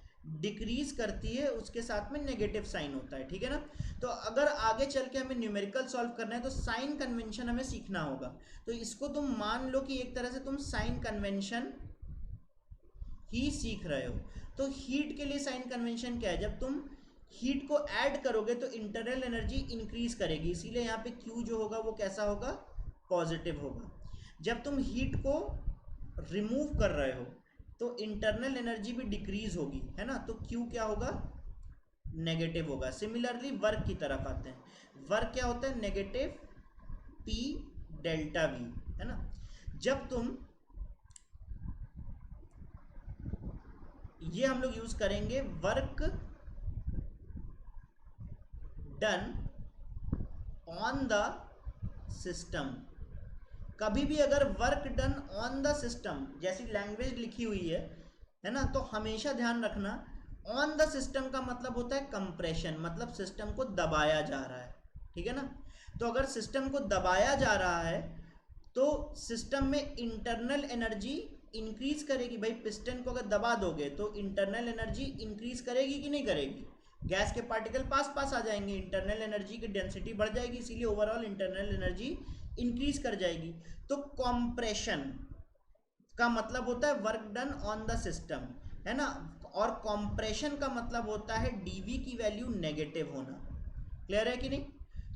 डिक्रीज करती है उसके साथ में नेगेटिव साइन होता है। ठीक है ना। तो अगर आगे चल के हमें न्यूमेरिकल सॉल्व करना है तो साइन कन्वेंशन हमें सीखना होगा। तो इसको तुम मान लो कि एक तरह से तुम साइन कन्वेंशन ही सीख रहे हो। तो हीट के लिए साइन कन्वेंशन क्या है? जब तुम हीट को ऐड करोगे तो इंटरनल एनर्जी इंक्रीज करेगी, इसीलिए यहाँ पे Q जो होगा वो कैसा होगा? पॉजिटिव होगा। जब तुम हीट को रिमूव कर रहे हो तो इंटरनल एनर्जी भी डिक्रीज होगी, है ना। तो Q क्या होगा? नेगेटिव होगा। सिमिलरली वर्क की तरफ आते हैं। वर्क क्या होता है? नेगेटिव P डेल्टा V, है ना। जब तुम, ये हम लोग यूज करेंगे work done on the system. कभी भी अगर work done on the system जैसी लैंग्वेज लिखी हुई है ना, तो हमेशा ध्यान रखना ऑन द सिस्टम का मतलब होता है कंप्रेशन, मतलब सिस्टम को दबाया जा रहा है। ठीक है ना। तो अगर सिस्टम को दबाया जा रहा है तो सिस्टम में इंटरनल एनर्जी इंक्रीज करेगी। भाई पिस्टन को अगर दबा दोगे तो इंटरनल एनर्जी इंक्रीज करेगी कि नहीं करेगी? गैस के पार्टिकल पास पास आ जाएंगे, इंटरनल एनर्जी की डेंसिटी बढ़ जाएगी, इसीलिए ओवरऑल इंटरनल एनर्जी इंक्रीज कर जाएगी। तो कॉम्प्रेशन का मतलब होता है work done on the system, है ना। और कॉम्प्रेशन का मतलब होता है डीवी की वैल्यू नेगेटिव होना। क्लियर है कि नहीं?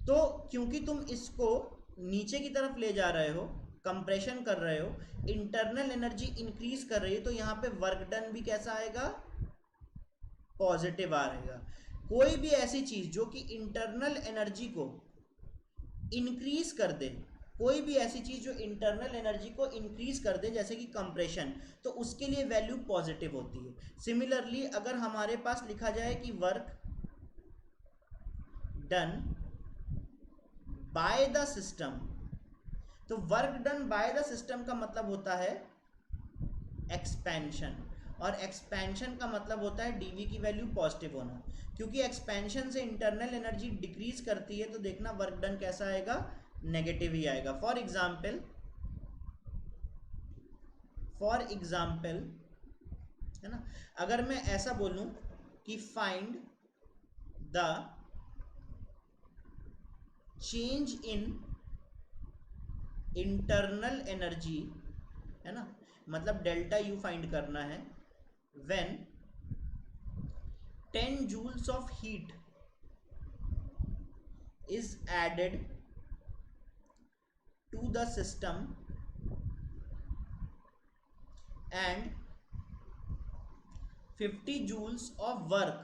तो क्योंकि तुम इसको नीचे की तरफ ले जा रहे हो, कंप्रेशन कर रहे हो, इंटरनल एनर्जी इंक्रीज कर रही है, तो यहाँ पे वर्क डन भी कैसा आएगा? पॉजिटिव आएगा। कोई भी ऐसी चीज जो कि इंटरनल एनर्जी को इंक्रीज कर दे, कोई भी ऐसी चीज जो इंटरनल एनर्जी को इंक्रीज कर दे जैसे कि कंप्रेशन, तो उसके लिए वैल्यू पॉजिटिव होती है। सिमिलरली अगर हमारे पास लिखा जाए कि work done by the system, तो work done by the system का मतलब होता है एक्सपेंशन, और एक्सपेंशन का मतलब होता है डीवी की वैल्यू पॉजिटिव होना। क्योंकि एक्सपेंशन से इंटरनल एनर्जी डिक्रीज करती है तो देखना वर्क डन कैसा आएगा? नेगेटिव ही आएगा। फॉर एग्जाम्पल है ना, अगर मैं ऐसा बोलूं कि find the change in internal energy, है ना, मतलब डेल्टा यू फाइंड करना है, when 10 joules of heat is added to the system and 50 joules of work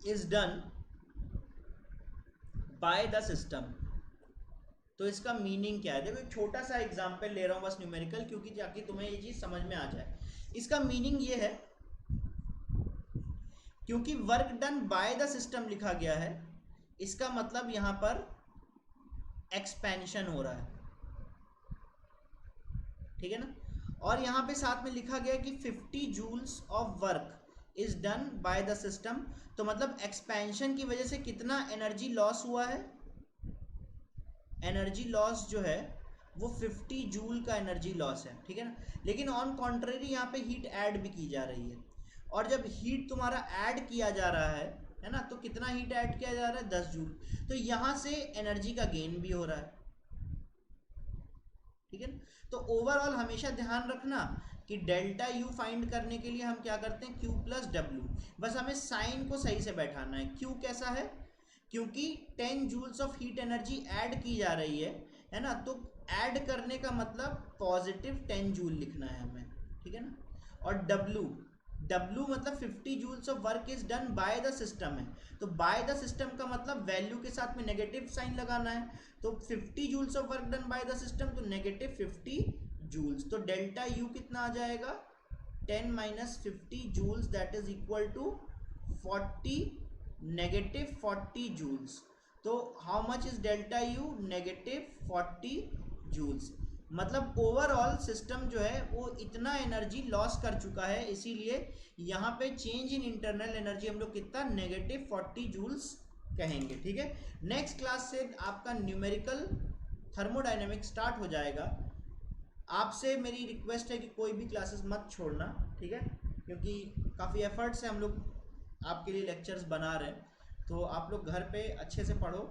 is done by the system। तो इसका मीनिंग क्या है? देखो एक छोटा सा एग्जांपल ले रहा हूं बस न्यूमेरिकल, क्योंकि ताकि तुम्हें ये चीज समझ में आ जाए। इसका मीनिंग ये है, क्योंकि work done by the system लिखा गया है, इसका मतलब यहां पर एक्सपेंशन हो रहा है, ठीक है ना। और यहाँ पे साथ में लिखा गया कि 50 joules of work is done by the system, तो मतलब एक्सपेंशन की वजह से कितना एनर्जी लॉस हुआ है, एनर्जी लॉस जो है वो 50 जूल का एनर्जी लॉस है, ठीक है ना। लेकिन ऑन कॉन्ट्रेरी यहाँ पे हीट ऐड भी की जा रही है, और जब हीट तुम्हारा ऐड किया जा रहा है ना, तो कितना हीट ऐड किया जा रहा है, 10 जूल, तो यहाँ से एनर्जी का गेन भी हो रहा है, ठीक है ना। तो ओवरऑल हमेशा ध्यान रखना कि डेल्टा यू फाइंड करने के लिए हम क्या करते हैं, क्यू प्लस डब्ल्यू, बस हमें साइन को सही से बैठाना है। क्यू कैसा है, क्योंकि 10 joules of heat energy add की जा रही है ना, तो ऐड करने का मतलब पॉजिटिव 10 जूल लिखना है हमें, ठीक है ना। और डब्ल्यू, डब्ल्यू मतलब 50 joules of work is done by the system है, तो बाय द सिस्टम का मतलब वैल्यू के साथ में नेगेटिव साइन लगाना है, तो 50 joules of work done by the system, तो नेगेटिव 50 जूल्स, तो डेल्टा यू कितना आ जाएगा, 10 minus 50 joules, that is equal to 40 negative 40 joules. तो how much is delta U, negative 40 joules. मतलब ओवरऑल सिस्टम जो है वो इतना एनर्जी लॉस कर चुका है, इसीलिए यहाँ पे चेंज इन इंटरनल एनर्जी हम लोग कितना, नेगेटिव 40 जूल्स कहेंगे, ठीक है। नेक्स्ट क्लास से आपका न्यूमेरिकल थर्मोडाइनमिक स्टार्ट हो जाएगा। आपसे मेरी रिक्वेस्ट है कि कोई भी क्लासेस मत छोड़ना, ठीक है, क्योंकि काफ़ी एफर्ट से हम लोग आपके लिए लेक्चर्स बना रहे हैं, तो आप लोग घर पे अच्छे से पढ़ो,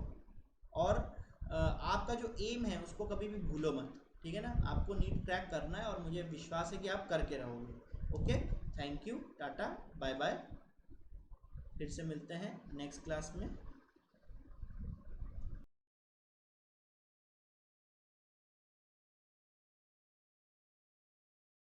और आपका जो एम है उसको कभी भी भूलो मत, ठीक है ना। आपको नीट क्रैक करना है और मुझे विश्वास है कि आप करके रहोगे। Okay, thank you, tata, bye bye, फिर से मिलते हैं नेक्स्ट क्लास में।